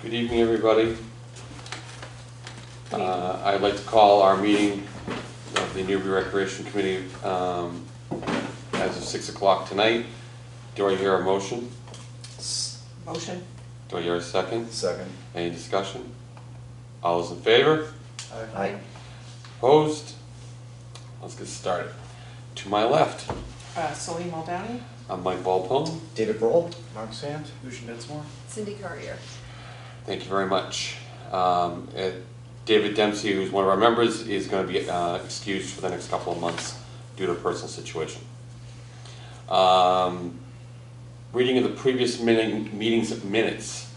Good evening, everybody. I'd like to call our meeting of the Newbury Recreation Committee as of 6 o'clock tonight. Do I hear a motion? Motion. Do I hear a second? Second. Any discussion? All those in favor? Aye. Opposed? Let's get started. To my left, Celine Muldowney. I'm Mike Volpone. David Brohl. Mark Sand. Lucian Dinsmore. Cindy Carrier. Thank you very much. David Dempsey, who's one of our members, is going to be excused for the next couple of months due to a personal situation. Reading of the previous meetings minutes.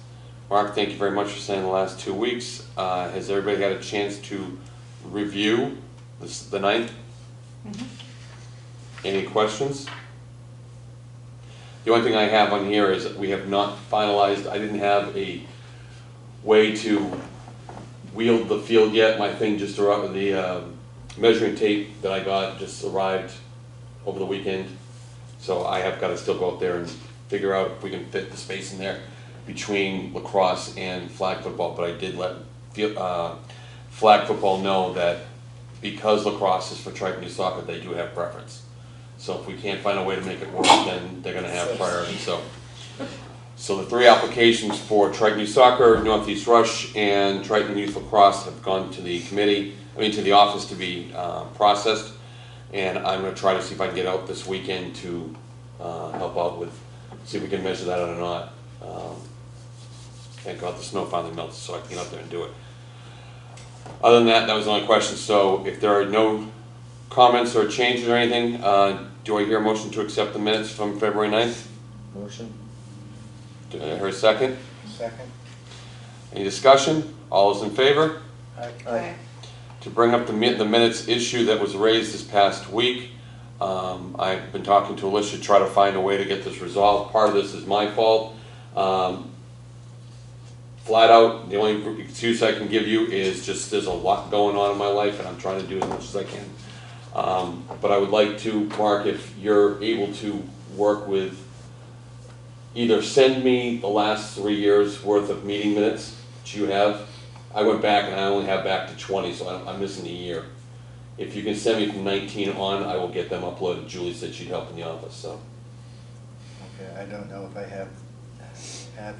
Mark, thank you very much for saying the last 2 weeks. Has everybody had a chance to review the 9th? Mm-hmm. Any questions? The only thing I have on here is that we have not finalized. I didn't have a way to wield the field yet. My thing just arrived, the measuring tape that I got just arrived over the weekend. So I have got to still go out there and figure out if we can fit the space in there between lacrosse and flag football. But I did let flag football know that because lacrosse is for Triton Youth Soccer, they do have preference. So if we can't find a way to make it work, then they're going to have priority. So the 3 applications for Triton Youth Soccer, Northeast Rush, and Triton Youth Lacrosse have gone to the committee, to the office to be processed. And I'm going to try to see if I can get out this weekend to help out with, see if we can measure that out or not. Thank God the snow finally melted so I can get out there and do it. Other than that, that was the only question. So if there are no comments or changes or anything, do I hear a motion to accept the minutes from February 9th? Motion. Do I hear a second? Second. Any discussion? All those in favor? Aye. To bring up the minutes issue that was raised this past week, I've been talking to Alicia to try to find a way to get this resolved. Part of this is my fault. Flat out, the only excuse I can give you is just there's a lot going on in my life and I'm trying to do as much as I can. But I would like to, Mark, if you're able to work with, either send me the last 3 years worth of meeting minutes that you have. I went back and I only have back to 20, so I'm missing a year. If you can send me from 19 on, I will get them uploaded. Julie said she'd help in the office, so. Okay, I don't know if I have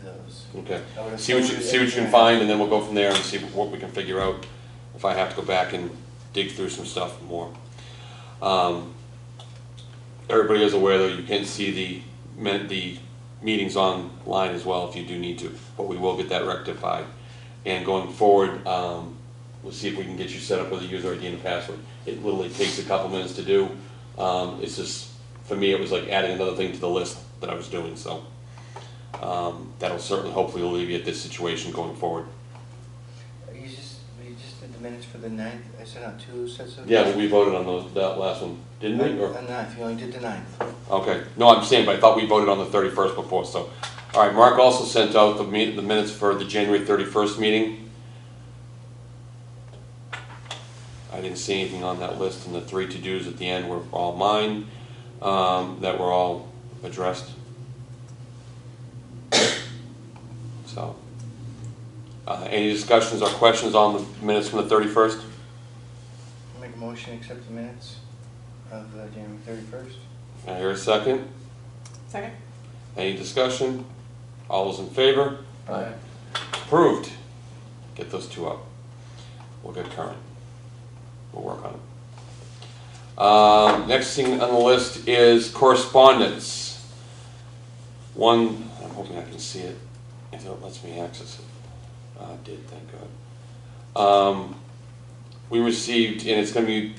those. Okay. I would See what you can find, and then we'll go from there and see what we can figure out. If I have to go back and dig through some stuff more. Everybody is aware, though, you can see the meetings online as well if you do need to, but we will get that rectified. And going forward, we'll see if we can get you set up with a user ID and a password. It literally takes a couple minutes to do. It's just, for me, it was like adding another thing to the list that I was doing, so that'll certainly hopefully alleviate this situation going forward. You just did the minutes for the 9th. I sent out 2 sets of. Yeah, but we voted on that last one, didn't we? Or? The 9th. You only did the 9th. Okay. No, I'm saying, but I thought we voted on the 31st before, so. All right, Mark also sent out the minutes for the January 31st meeting. I didn't see anything on that list, and the 3 to-dos at the end were all mine, that were all addressed. So, any discussions or questions on the minutes from the 31st? Make a motion to accept the minutes of January 31st. I hear a second. Second. Any discussion? All those in favor? Aye. Approved. Get those 2 up. We'll get current. We'll work on it. Next thing on the list is correspondence. One, I'm hoping I can see it if it lets me access it. It did, thank God. We received, and it's going to be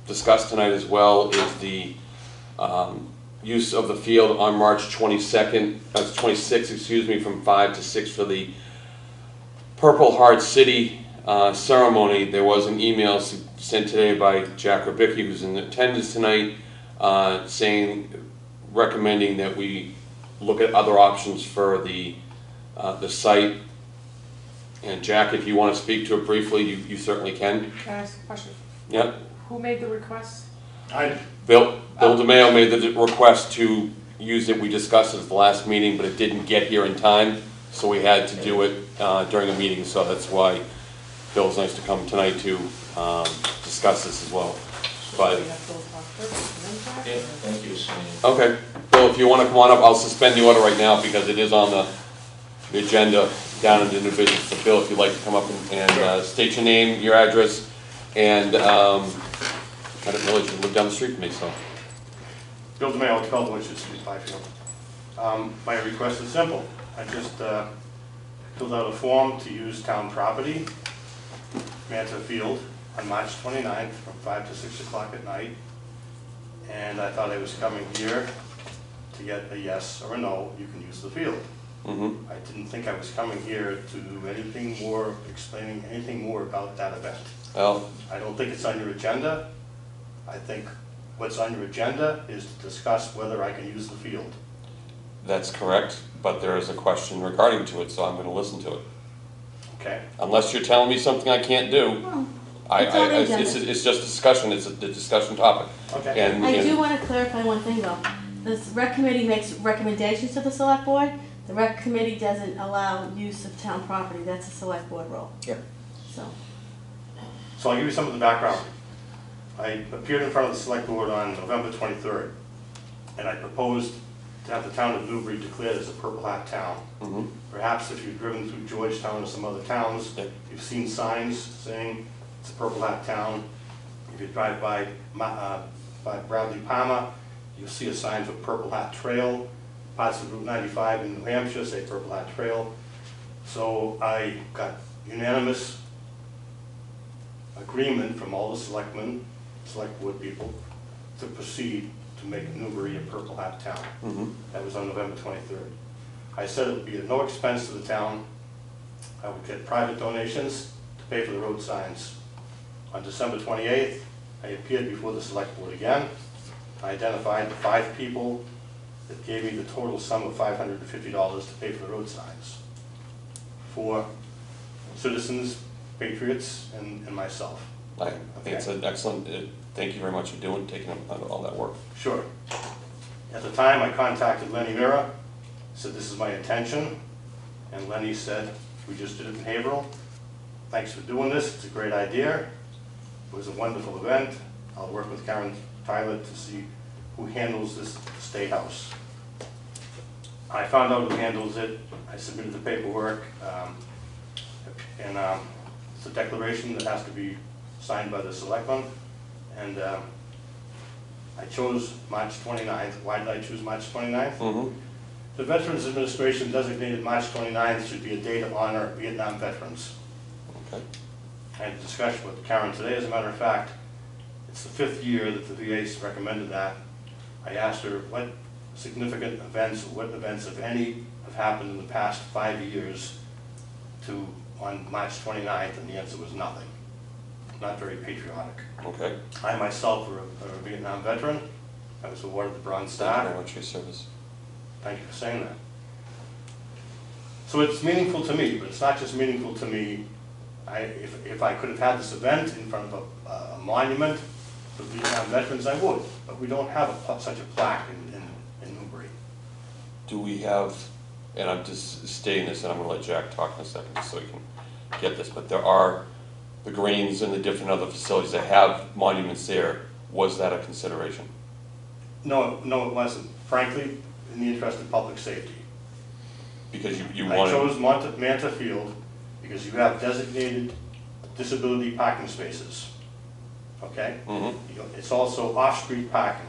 discussed tonight as well, is the use of the field on March 26th, excuse me, from 5 to 6 for the Purple Heart City ceremony. There was an email sent today by Jack Rubicki, who's in attendance tonight, recommending that we look at other options for the site. And Jack, if you want to speak to it briefly, you certainly can. Can I ask a question? Yep. Who made the request? Bill DeMayo made the request to use it. We discussed it at the last meeting, but it didn't get here in time. So we had to do it during a meeting, so that's why Bill's nice to come tonight to discuss this as well. But, We have Bill talk first, and then Jack? Yeah, thank you, Sam. okay, Bill, if you wanna come on up, I'll suspend the order right now because it is on the agenda down in the new business. So Bill, if you'd like to come up and state your name, your address, and I didn't realize you lived down the street from me, so. Bill DeMayo, 12 Winchester Street, Byfield. My request is simple. I just filled out a form to use town property, Manta Field, on March 29th from 5 to 6 o'clock at night. And I thought I was coming here to get a yes or a no, you can use the field. Mm-hmm. I didn't think I was coming here to do anything more, explaining anything more about that event. Well, I don't think it's on your agenda. I think what's on your agenda is to discuss whether I can use the field. that's correct, but there is a question regarding to it, so I'm gonna listen to it. Okay? Unless you're telling me something I can't do, Well, it's on the agenda. it's just a discussion, it's a discussion topic. Okay. And, I do want to clarify one thing though. This rec committee makes recommendations to the select board. The rec committee doesn't allow use of town property. That's a select board role. Yep. So, So I'll give you some of the background. I appeared in front of the select board on November 23rd, and I proposed to have the town of Newbury declared as a purple hat town. Mhm. Perhaps if you've driven through Georgetown or some other towns, Yep. you've seen signs saying it's a purple hat town. If you drive by Bradley Palmer, you'll see a sign for Purple Hat Trail. Parts of Route 95 in New Hampshire say Purple Hat Trail. So I got unanimous agreement from all the selectmen, select board people, to proceed to make Newbury a Purple Hat town. Mhm. That was on November 23rd. I said it would be at no expense to the town. I would get private donations to pay for the road signs. On December 28th, I appeared before the select board again. I identified the 5 people that gave me the total sum of $550 to pay for the road signs. 4 citizens, patriots, and myself. I think it's an excellent, thank you very much for taking on all that work. Sure. At the time, I contacted Lenny Mira, said this is my intention, and Lenny said, we just did it in Haverhill. Thanks for doing this, it's a great idea. It was a wonderful event. I'll work with Karen Tyler to see who handles this State House. I found out who handles it. I submitted the paperwork, and it's a declaration that has to be signed by the selectmen. And I chose March 29th. Why did I choose March 29th? Mm-hmm. The Veterans Administration designated March 29th should be a day to honor Vietnam veterans. Okay. I had a discussion with Karen today, as a matter of fact. It's the 5th year that the VA's recommended that. I asked her what significant events, or what events, if any, have happened in the past 5 years on March 29th, and the answer was nothing. Not very patriotic. Okay. I myself were a Vietnam veteran. I was awarded the Bronze Thank you Star. very much for your service. Thank you for saying that. So it's meaningful to me, but it's not just meaningful to me. If I could have had this event in front of a monument for Vietnam veterans, I would. But we don't have such a plaque in Newbury. Do we have, and I'm just stating this, and I'm gonna let Jack talk in a second so he can get this, but there are the Greens and the different other facilities that have monuments there. Was that a consideration? No, it wasn't. Frankly, in the interest of public safety. Because you I wanted. chose Manta Field because you have designated disability parking spaces. Okay? Mm-hmm. It's also off-street parking.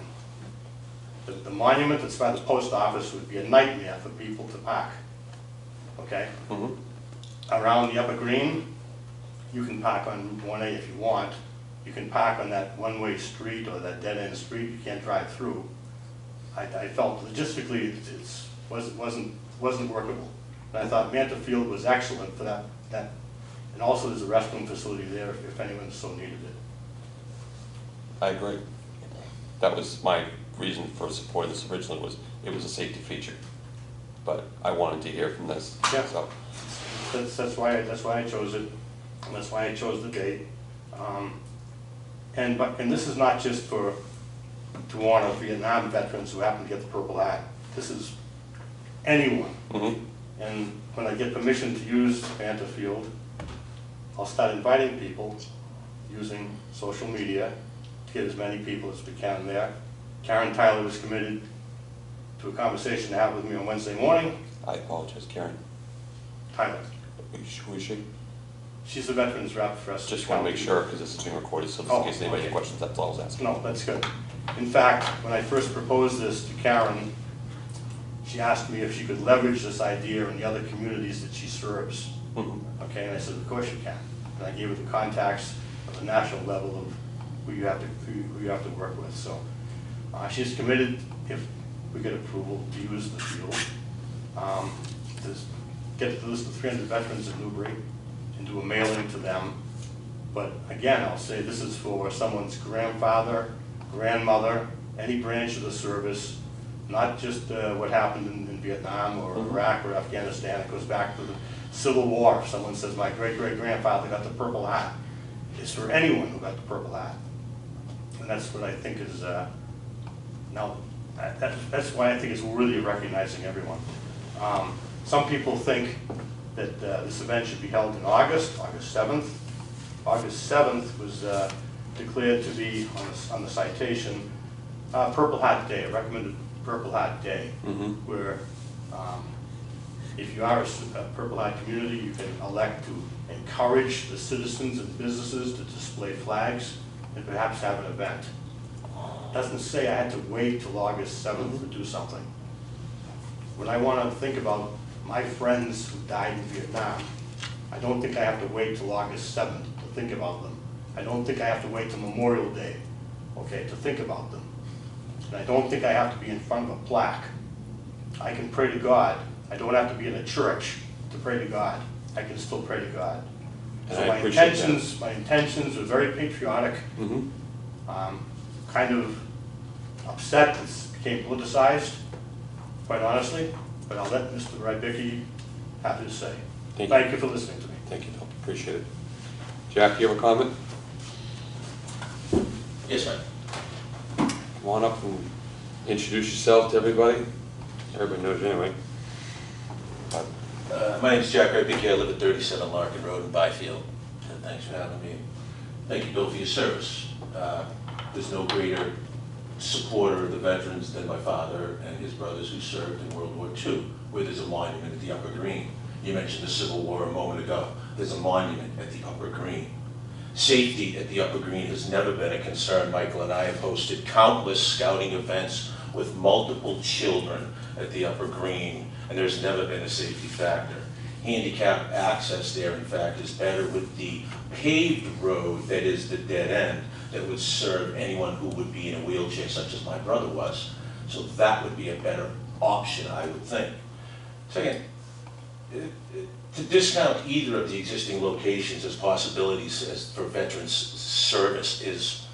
The monument that's by the post office would be a nightmare for people to park. Okay? Mm-hmm. Around the upper green, you can park on Route 1A if you want. You can park on that one-way street or that dead-end street you can't drive through. I felt logistically it wasn't workable. And I thought Manta Field was excellent for that. And also there's a restroom facility there if anyone so needed it. I agree. That was my reason for supporting this originally, was it was a safety feature. But I wanted to hear from this. Yeah. So, That's why I chose it, and that's why I chose the date. And this is not just to honor Vietnam veterans who happen to get the Purple Hat. This is anyone mm-hmm. And when I get permission to use Panther Field, I'll start inviting people using social media to get as many people as we can there. Karen Tyler was committed to a conversation to have with me on Wednesday morning. I apologize, Karen. Tyler, Who is she? she's the veterans rep for us. Just want to make sure, because this is being recorded, so just in case anybody has okay. questions, that's all I was asking. No, that's good. In fact, when I first proposed this to Karen, she asked me if she could leverage this idea in the other communities that she serves. Mhm. Okay, and I said, of course you can. And I gave her the contacts at the national level of who you have to work with. So she's committed, if we get approval, to use the field, to get the list of 300 veterans in Newbury and do a mailing to them. But again, I'll say this is for someone's grandfather, grandmother, any branch of the service, not just what happened in Vietnam or Iraq or Afghanistan. It goes back to the Civil War. If someone says, my great-great-grandfather got the Purple Hat, it's for anyone who got the Purple Hat. And that's what I think is, now, that's why I think it's worthy of recognizing everyone. Some people think that this event should be held in August 7th. August 7th was declared to be, on the citation, Purple Hat Day, a recommended Purple Hat Day, where if you are a Purple Hat community, you can elect to encourage the citizens and businesses to display flags and perhaps have an event. It doesn't say I had to wait till August 7th to do something. When I want to think about my friends who died in Vietnam, I don't think I have to wait till August 7th to think about them. I don't think I have to wait till Memorial Day, okay, to think about them. And I don't think I have to be in front of a plaque. I can pray to God. I don't have to be in a church to pray to God. I can still pray to God. And So I my appreciate intentions are very patriotic. Kind of upset this became politicized, quite honestly, but I'll let Mr. Rybicki have his say. Thank you for listening to me. Thank you, Bill. Appreciate it. Jack, you have a comment? Yes, ma'am. Come on up and introduce yourself to everybody. Everybody knows you anyway. My name is Jack Rybicki. I live at 37 Larkin Road in Byfield, and thanks for having me. Thank you, Bill, for your service. There's no greater supporter of the veterans than my father and his brothers who served in World War II, where there's a monument at the Upper Green. You mentioned the Civil War a moment ago. There's a monument at the Upper Green. Safety at the Upper Green has never been a concern. Michael and I have hosted countless scouting events with multiple children at the Upper Green, and there's never been a safety factor. Handicap access there, in fact, is better with the paved road that is the dead end that would serve anyone who would be in a wheelchair, such as my brother was. So that would be a better option, I would think. Second, to discount either of the existing locations as possibilities as for veterans service is,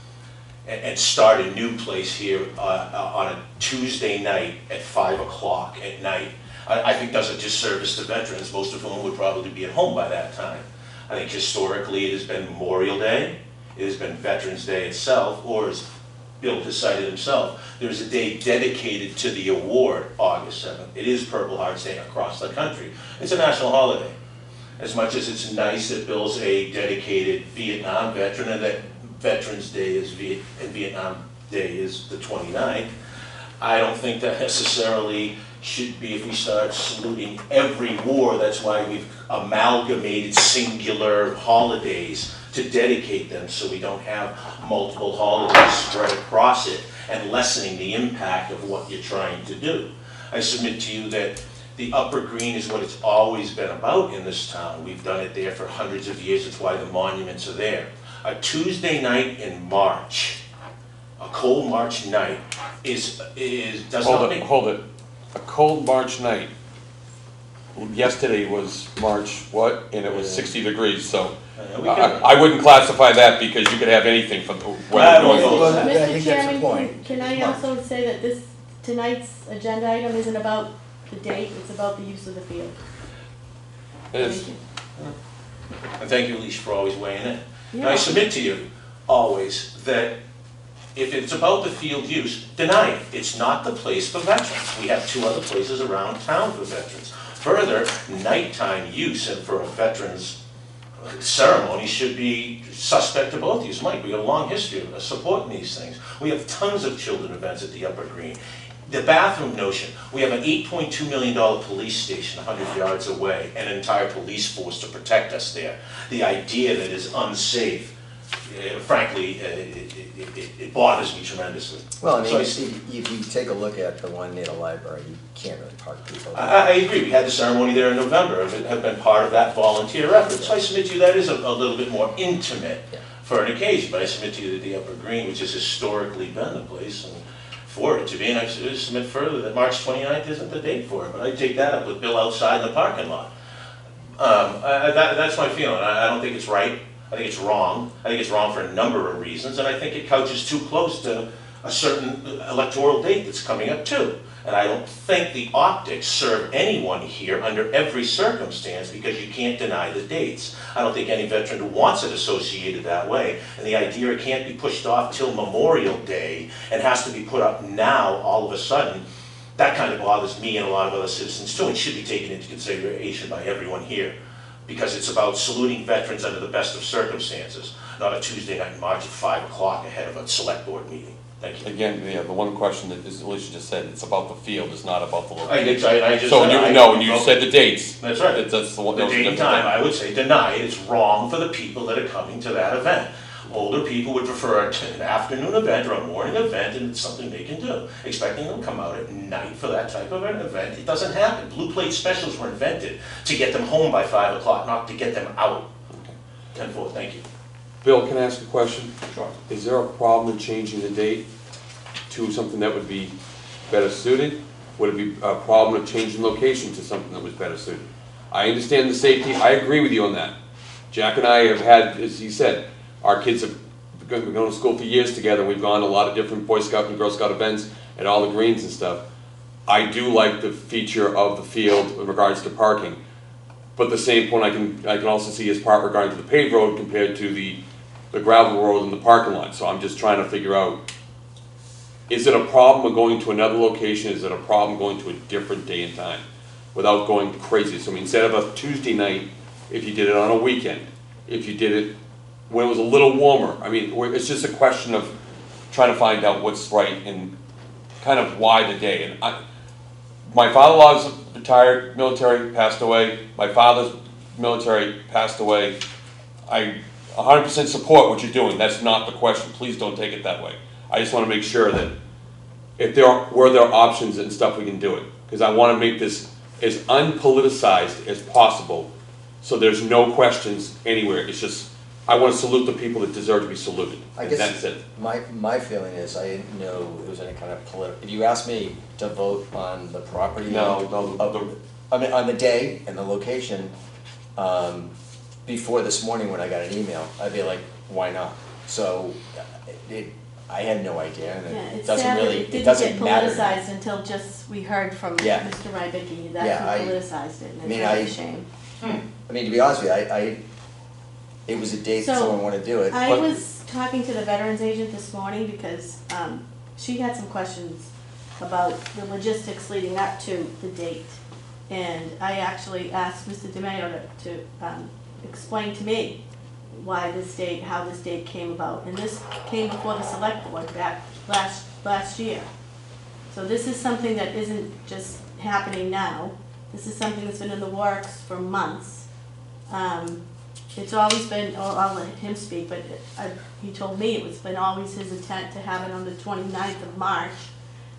and start a new place here on a Tuesday night at 5 o'clock at night, I think does a disservice to veterans, most of whom would probably be at home by that time. I think historically it has been Memorial Day, it has been Veterans Day itself, or as Bill has cited himself, there's a day dedicated to the award, August 7th. It is Purple Hearts Day across the country. It's a national holiday. As much as it's nice that Bill's a dedicated Vietnam veteran and that Veterans Day is and Vietnam Day is the 29th, I don't think that necessarily should be if we start saluting every war. That's why we've amalgamated singular holidays to dedicate them so we don't have multiple holidays spread across it and lessening the impact of what you're trying to do. I submit to you that the Upper Green is what it's always been about in this town. We've done it there for hundreds of years. It's why the monuments are there. A Tuesday night in March, a cold March night, Hold it. A cold March night. Yesterday was March what? And it was 60 degrees, so I wouldn't classify that because you could have anything from the weather going Well, on. I Mr. think that's the Chairman, point. can I also say that tonight's agenda item isn't about the date, it's about the use of the field. It is. Thank you. And thank you, Alicia, for always weighing in. And Yeah. I submit to you always that if it's about the field use, deny it. It's not the place for veterans. We have two other places around town for veterans. Further, nighttime use and for a veterans ceremony should be suspect to both use. Mike, we got a long history of supporting these things. We have tons of children events at the Upper Green. The bathroom notion, we have an $8.2 million police station 100 yards away, and an entire police force to protect us there. The idea that it's unsafe, frankly, it bothers me tremendously. Well, I mean, So if you take a look at the one near the library, you can't really park people there. I agree, we had the ceremony there in November, it had been part of that volunteer effort, so I submit to you that is a little bit more intimate Yeah. for an occasion, but I submit to you that the Upper Green, which has historically been the place, and for it to be, and I submit further that March 29th isn't the date for it, but I take that up with Bill outside in the parking lot. That's my feeling, I don't think it's right, I think it's wrong. I think it's wrong for a number of reasons, and I think it couches too close to a certain electoral date that's coming up too. And I don't think the optics serve anyone here under every circumstance, because you can't deny the dates. I don't think any veteran wants it associated that way, and the idea it can't be pushed off till Memorial Day and has to be put up now all of a sudden, that kind of bothers me and a lot of other citizens too, and should be taken into consideration by everyone here. Because it's about saluting veterans under the best of circumstances, not a Tuesday night in March at 5 o'clock ahead of a select board meeting. Thank you. Again, yeah, the one question that Alicia just said, it's about the field, it's not about the location. I just. So when you said the dates. That's right. That's the one. The date and time, I would say deny it. It's wrong for the people that are coming to that event. Older people would prefer an afternoon event or a morning event, and it's something they can do. Expecting them to come out at night for that type of an event, it doesn't happen. Blue plate specials were invented to get them home by 5 o'clock, not to get them out. 10-4, thank you. Bill, can I ask a question? Sure. Is there a problem in changing the date to something that would be better suited? Would it be a problem of changing location to something that was better suited? I understand the safety, I agree with you on that. Jack and I have had, as he said, our kids have been going to school for years together. We've gone to a lot of different Boy Scout and Girl Scout events at all the greens and stuff. I do like the feature of the field in regards to parking. But at the same point, I can also see his part regarding to the paved road compared to the gravel road in the parking lot. So I'm just trying to figure out, is it a problem of going to another location? Is it a problem going to a different day and time without going crazy? So I mean, instead of a Tuesday night, if you did it on a weekend, if you did it when it was a little warmer. I mean, it's just a question of trying to find out what's right and kind of why the day. And my father-in-law's retired military, passed away. My father's military passed away. I 100% support what you're doing. That's not the question. Please don't take it that way. I just want to make sure that if there are options and stuff, we can do it. Because I want to make this as unpoliticized as possible, so there's no questions anywhere. It's just, I want to salute the people that deserve to be saluted. I And guess that's it. my feeling is, I didn't know it was any kind of political, if you asked me to vote on the property. I mean, on the day and the location, before this morning when I got an email, I'd be like, why not? So, I had no idea, and Yeah, it it's doesn't sad that really, it it didn't doesn't get matter. politicized until just we heard from Yeah. Mr. Rybicki, Yeah, that's who politicized it, and mean, it's really I- a shame. I mean, to be honest with you, it was a date that So, someone wanted to do it. I but- was talking to the veterans agent this morning because she had some questions about the logistics leading up to the date. And I actually asked Mr. DeMayo to explain to me why this date, how this date came about. And this came before the select board back last year. So this is something that isn't just happening now. This is something that's been in the works for months. It's always been, I'll let him speak, but he told me it was been always his intent to have it on the 29th of March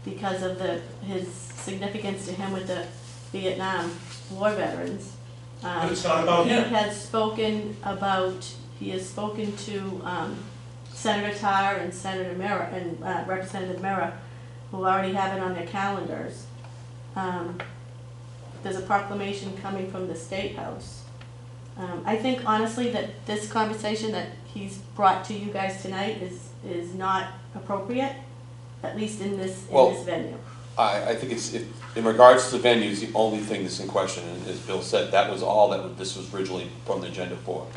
because of his significance to him with the Vietnam War veterans. But it's not about him. He has spoken to Senator Tarr and Senator Mira and Representative Mira, who already have it on their calendars. There's a proclamation coming from the State House. I think honestly that this conversation that he's brought to you guys tonight is not appropriate, at least in this venue. I think in regards to venues, the only thing that's in question, and as Bill said, that was all that this was originally from the agenda for.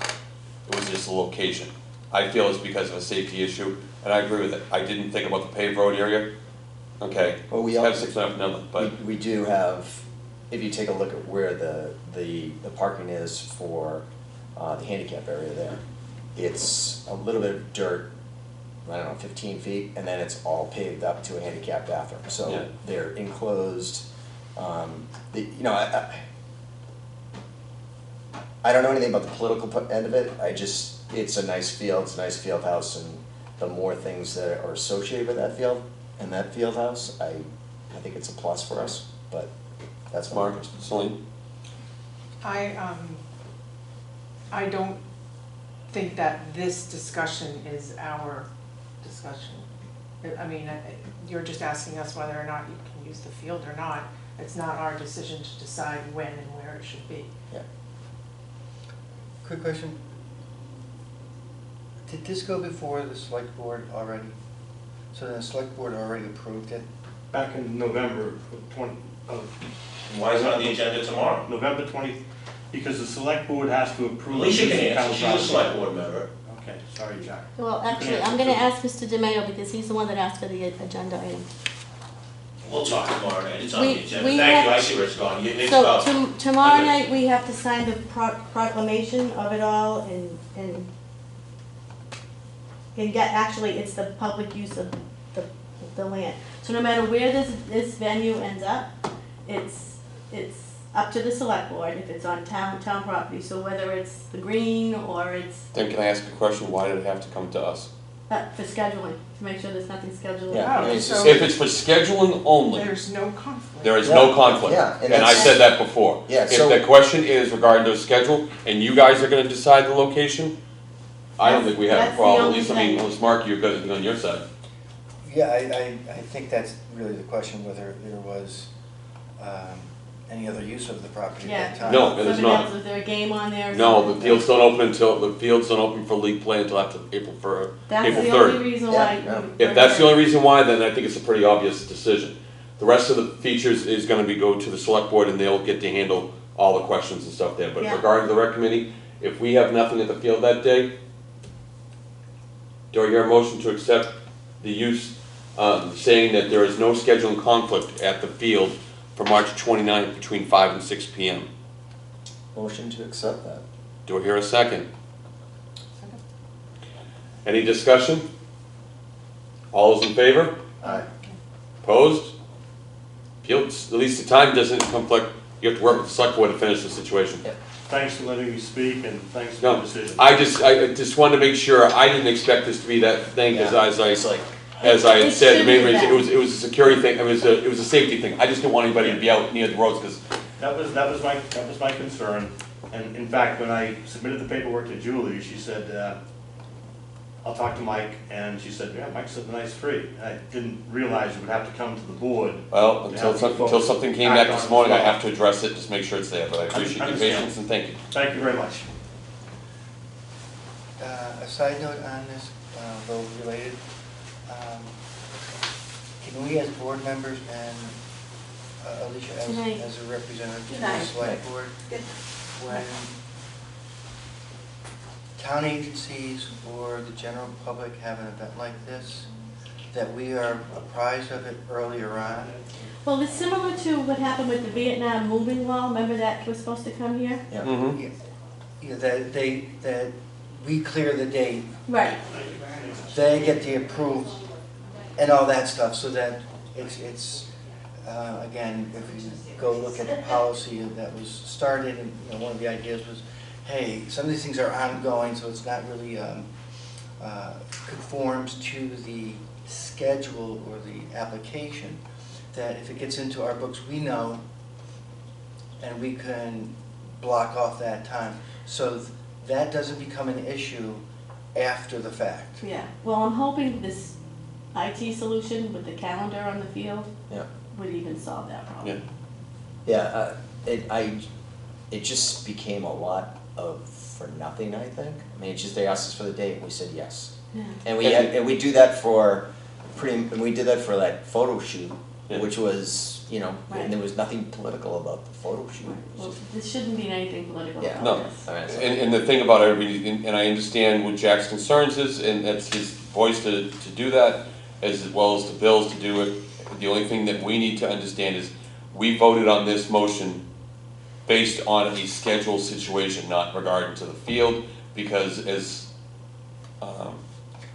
It was just the location. I feel it's because of a safety issue, and I agree with it. I didn't think about the paved road area. Okay. Well, we have also- 6 enough, but We do have if you take a look at where the parking is for, the handicap area there, it's a little bit of dirt, I don't know, 15 feet, and then it's all paved up to a handicap bathroom, Yeah. so they're enclosed. You know, I don't know anything about the political end of it, it's a nice field, it's a nice field house, and the more things that are associated with that field and that field house, I think it's a plus for us, but that's my Mark, opinion. Celine? I don't think that this discussion is our discussion. I mean, you're just asking us whether or not you can use the field or not. It's not our decision to decide when and where it should be. Yeah. Quick question. Did this go before the select board already? So the select board already approved it? Back in November Why is it on the agenda tomorrow? November 20th, because the select board has to approve. Alicia can the answer, town she's a property. select board member. Okay, sorry, Jack. Well, actually, I'm gonna ask Mr. DeMayo, because he's the one that asked for the agenda item. We'll talk tomorrow night, it's on We- the agenda. we Thank you, have- I see where it's going. It's So about, tomorrow Okay. night, we have to sign the proclamation of it all and get, actually, it's the public use of the land. So no matter where this venue ends up, it's up to the select board if it's on town property. So whether it's the green or it's Then can I ask a question, why did it have to come to us? for scheduling, to make sure there's nothing scheduled. Yeah, I mean, Oh, it's so just- If it's for scheduling only, there's no conflict. there is Yeah, no conflict. yeah, and And I that's- said that before. Yeah, If so- the question is regarding the schedule, and you guys are gonna decide the location, I don't think we have a That's the problem, at only least, I mean, thing. unless Mark, you're good on your side. Yeah, I think that's really the question, whether there was any other use of the property Yeah. at that time. No, it is Somebody not. else, is there a game on there? or No, something? the fields don't open for league play until after April That's the 3rd. only reason Yeah, why. yeah. If that's the only reason why, then I think it's a pretty obvious decision. The rest of the features is gonna go to the select board and they'll get to handle all the questions and stuff there. But Yeah. regarding the rec committee, if we have nothing at the field that day, do I hear a motion to accept the use, saying that there is no scheduling conflict at the field for March 29th between 5 and 6 p.m.? Motion to accept that. Do I hear a second? Any discussion? All those in favor? Aye. Opposed? Fields, at least the time doesn't conflict, you have to work with the select board to finish the situation. Yeah. Thanks for letting me speak, and thanks for No, the decision. I just wanted to make sure, I didn't expect this to be that thing, because It's like, as I had It said, the should main be reason, that. it was a security thing, it was a safety thing. I just didn't want anybody to be out near the roads, because, That was my concern, and in fact, when I submitted the paperwork to Julie, she said, I'll talk to Mike, and she said, yeah, Mike said the night's free. I didn't realize it would have to come to the board. well, Yeah, until something came back this morning, I have to address it, just make sure it's there, but I appreciate your Understand. patience and thank you. Thank you very much. A side note on this, though related, can we as board members and Alicia Tonight. as a representative to the Tonight. select board, when town agencies or the general public have an event like this, that we are apprised of it earlier on? Well, it's similar to what happened with the Vietnam moving wall, remember that was supposed to come here? yeah. Mm-hmm. Yeah, that we clear the date, Right. they get the approval and all that stuff, so that it's again, if you go look at the policy that was started, and one of the ideas was, hey, some of these things are ongoing, so it's not really conforms to the schedule or the application, that if it gets into our books, we know, and we can block off that time, so that doesn't become an issue after the fact. Yeah, well, I'm hoping this IT solution with the calendar on the field Yeah. would even solve that problem. Yeah. Yeah, it just became a lot of for nothing, I think. I mean, it's just they asked us for the date and we said yes. Yeah. And we do that for and we did that for that photo shoot, Yeah. which was, Right. and there was nothing political about the photo shoot. It was Well, just- this shouldn't be anything political Yeah. about No. this. all right, so- And the thing about it, and I understand what Jack's concerns is, and that's his voice to do that, as well as the Bill's to do it. The only thing that we need to understand is, we voted on this motion based on a schedule situation, not regarding to the field, because as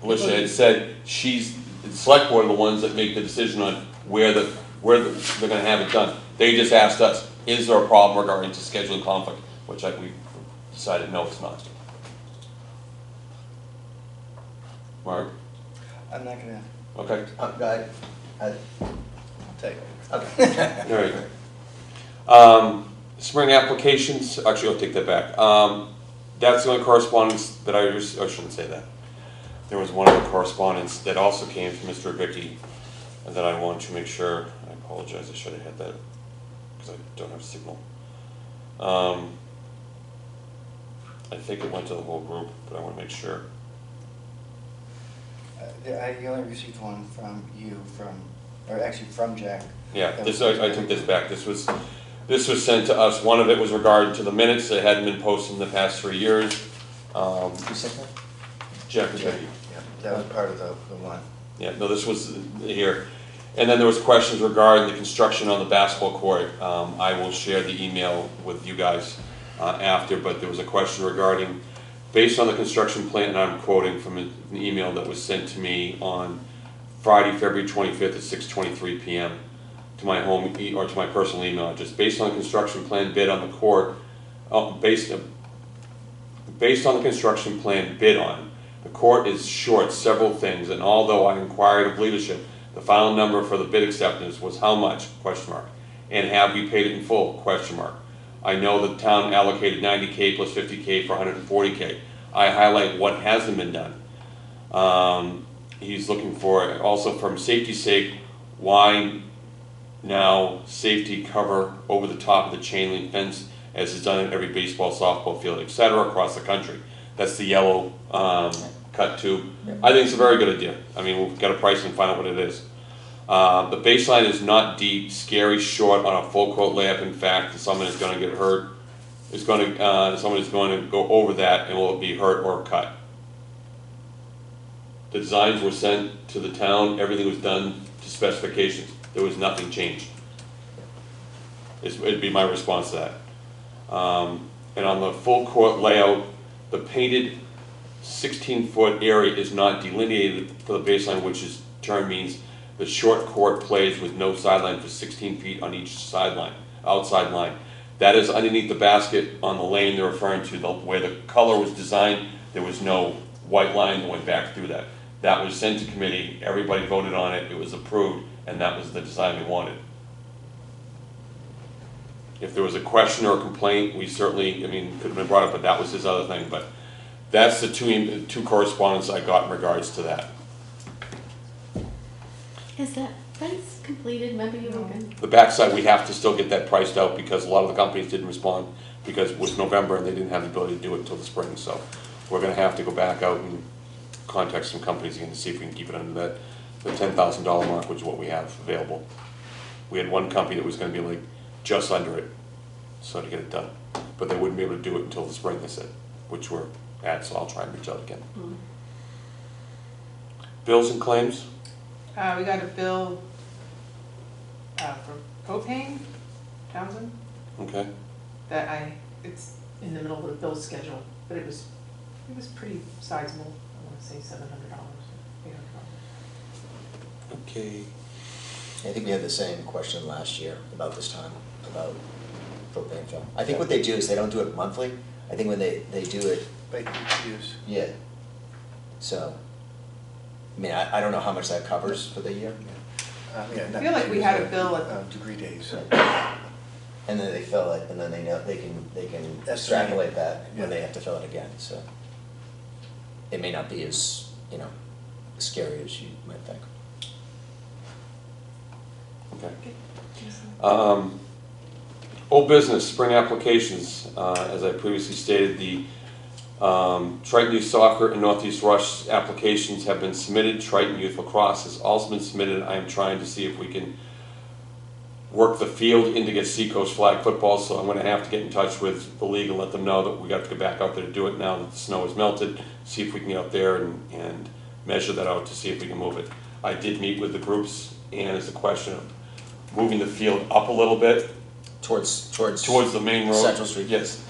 Alicia had said, the select board are the ones that make the decision on where they're gonna have it done. They just asked us, is there a problem regarding to scheduling conflict, which we decided, no, it's not. Mark? I'm not gonna, Okay. I'll take it. All right. Spring applications, actually, I'll take that back. That's the only correspondence that I shouldn't say that. There was one other correspondence that also came from Mr. Vicky that I wanted to make sure, I apologize, I should have had that, because I don't have signal. I think it went to the whole group, but I want to make sure. I only received one from you, or actually from Jack. Yeah, I took this back. This was sent to us. One of it was regarding to the minutes that hadn't been posted in the past 3 years. Who sent that? Jeff and Vicky. Yeah, that was part of the one. Yeah, no, this was here. And then there was questions regarding the construction on the basketball court. I will share the email with you guys after, but there was a question regarding, based on the construction plan, and I'm quoting from an email that was sent to me on Friday, February 25th at 6:23 p.m. to my home, or to my personal email address. Based on the construction plan bid on the court, based on the construction plan bid on, the court is short several things, and although I inquired of leadership, the final number for the bid acceptance was how much? Question mark. And have we paid it in full? Question mark. I know the town allocated $90K plus $50K for $140K. I highlight what hasn't been done. He's looking for, also from safety's sake, why now safety cover over the top of the chain link fence as is done in every baseball, softball field, etc. across the country. That's the yellow cut tube. I think it's a very good idea. I mean, we've got to price and find out what it is. The baseline is not deep, scary, short on a full court layup. In fact, someone is going to get hurt. Someone is going to go over that and will be hurt or cut. The designs were sent to the town. Everything was done to specifications. There was nothing changed. It'd be my response to that. And on the full court layout, the painted 16-foot area is not delineated for the baseline, which is term means the short court plays with no sideline for 16 feet on each sideline, outside line. That is underneath the basket on the lane they're referring to, where the color was designed. There was no white line that went back through that. That was sent to committee, everybody voted on it, it was approved, and that was the design we wanted. If there was a question or a complaint, we certainly, could have been brought up, but that was his other thing. But that's the two correspondence I got in regards to that. Is that fence completed? Remember you were going The backside, we have to still get that priced out because a lot of the companies didn't respond because it was November and they didn't have the ability to do it until the spring. So we're gonna have to go back out and contact some companies again to see if we can keep it under the $10,000 mark, which is what we have available. We had one company that was gonna be like just under it, so to get it done. But they wouldn't be able to do it until the spring, they said, which we're at, so I'll try and reach out again. Bills and claims? We got a bill for propane, Townsend, Okay. that it's in the middle of the bill schedule, but it was pretty sizable. I want to say $700, $800. Okay. I think we had the same question last year about this time, about propane fill. I think what they do is they don't do it monthly. I think when they do it, By BTUs. yeah. So, I don't know how much that covers for the year. Yeah, I feel like we had a bill at degree days. And then they fill it, and then they know they can extrapolate that when they have to fill it again. So it may not be as scary as you might think. Okay. Old business, spring applications. As I previously stated, the Triton Youth Soccer and Northeast Rush applications have been submitted. Triton Youth Lacrosse has also been submitted. I am trying to see if we can work the field in to get Seacoast flag football, so I'm going to have to get in touch with the league and let them know that we got to get back out there to do it now that the snow has melted, see if we can get out there and measure that out to see if we can move it. I did meet with the groups, and it's a question of moving the field up a little bit Towards towards the main road. Central Street. Yes,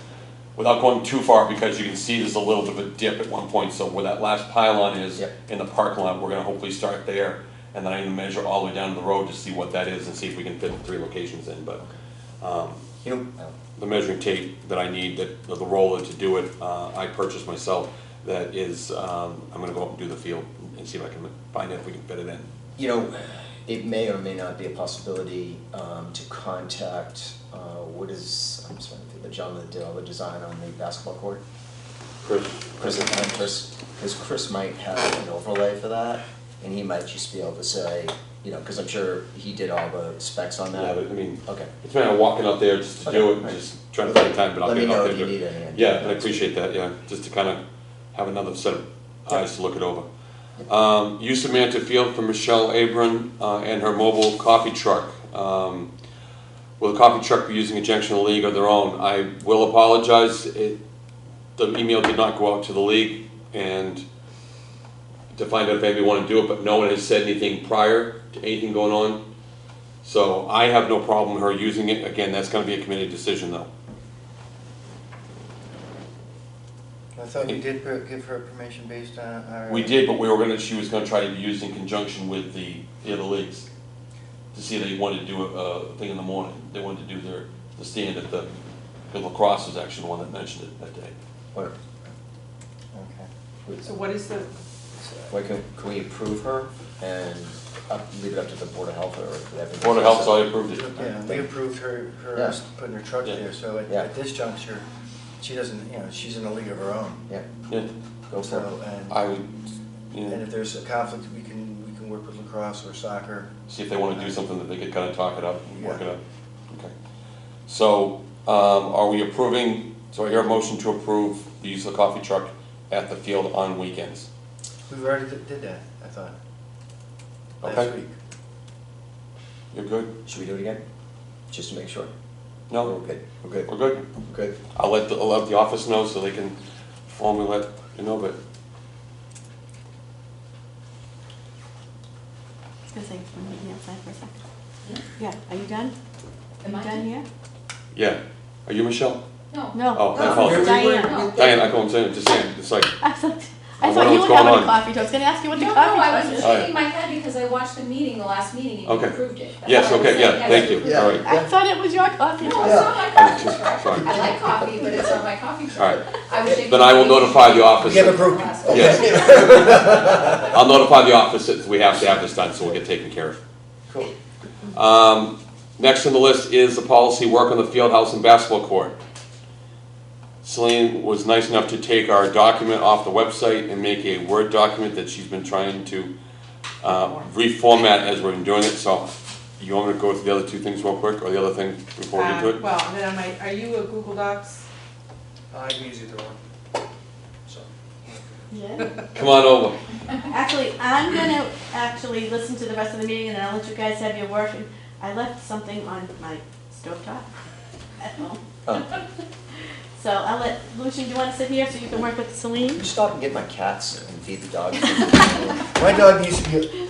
without going too far, because you can see there's a little bit of a dip at one point, so where that last pylon is Yep. in the parking lot, we're gonna hopefully start there, and then I'm gonna measure all the way down to the road to see what that is and see if we can fit the 3 locations in, but, You know, the measuring tape that I need, that, the roller to do it, I purchased myself, that is, I'm gonna go up and do the field and see if I can find out if we can fit it in. you know, it may or may not be a possibility to contact, I'm trying to think, the gentleman that did all the design on the basketball court. Chris? Because Chris might have an overlay for that, and he might just be able to say, you know, because I'm sure he did all the specs on Yeah, that. but, I mean, Okay. it's been walking up there just to do Okay, it, right. just trying to find time, but I'll Let me get know up if there. you need any. Yeah, and I appreciate that, yeah, just to kind of have another set of eyes to look it over. Use of Manta Field for Michelle Abram and her mobile coffee truck. Will the coffee truck be using a Junction League of their own? I will apologize, the email did not go out to the league and to find out if anybody wanted to do it, but no one has said anything prior to anything going on. So I have no problem with her using it. Again, that's gonna be a committee decision though. I thought we did give her permission based on our. We did, but she was gonna try to be used in conjunction with the other leagues. To see if they wanted to do a thing in the morning. They wanted to do the stand at the lacrosse was actually the one that mentioned it that day. What, Okay. So what is the, why can we approve her and leave it up to the Board of Health or? Board of Health, so I approved it. Yeah, we approved her Yeah. putting her truck Yeah. there, so Yeah. at this juncture, she doesn't, you know, she's in a league of her own. Yeah, Yeah, go for So, it. and, I would, yeah, and if there's a conflict, we can work with lacrosse or soccer. see if they wanna do something that they could kinda talk it up and work it out. Okay. So, are we approving, so I hear a motion to approve the use of the coffee truck at the field on weekends. We already did that, I thought, last Okay. week. You're good? Should we do it again? Just to make sure? No, We're good, we're good, we're good. we're good. I'll let the office know so they can formally let you know, but I was gonna say, can we meet outside for a second? Yeah, are you done? Am I Done here? yeah. Are you Michelle? No. No. Oh, I No, apologize. Diane. No. Diane, I know what I'm saying, just saying, it's like, I thought I you wonder were what's going having a on. coffee talk. I was gonna ask you what the No, coffee I talk was is. just shaking my head because I watched the meeting, the last meeting, and you Okay. approved it. That's yes, all I was okay, saying. yeah, Yes, thank you you, approved all it. right. I thought it was your coffee No, talk. it's not my coffee just- truck. sorry. I like coffee, but it's not my coffee truck. All right. I was shaking Then I will my head. notify the office. We have a group. Last Yes. I'll notify the office that we have to have this done, so we'll get taken care of. Cool. Next on the list is the policy work on the field house and basketball court. Celine was nice enough to take our document off the website and make a Word document that she's been trying to reformat as we've been doing it, so you want me to go through the other two things real quick, or the other thing before we get to it? well, then are you a Google Docs? I can use either one. So. Yeah. Come on over. Actually, I'm gonna actually listen to the rest of the meeting and then I'll let you guys have your work. And I left something on my stovetop at home. Oh. So I'll let, Lucian, do you wanna sit here so you can work with Can Celine? you stop and get my cats and feed the dogs? My dog needs to be,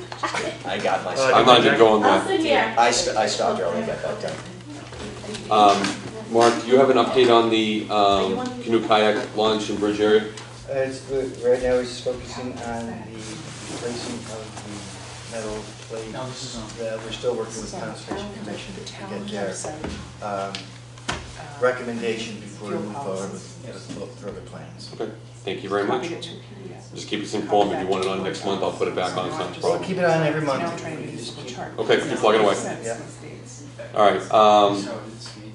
I got my I'm stuff. not even going I'll there. sit here. I stopped early, got that done. Mark, do you have an update on the canoe kayak launch in Bridge area? right now he's focusing on the replacing of the metal plate. No, this is on. We're still working with Conservation Commission to get their recommendation before we move forward with further plans. Okay, thank you very much. Copied it to PDF. Just keep us informed. If you want it on next month, I'll put it back on, it's not a We'll problem. keep it on every Now I'm month. trying to We use just the keep- chart. Okay, you plug it away. Yeah. All right, So it's me.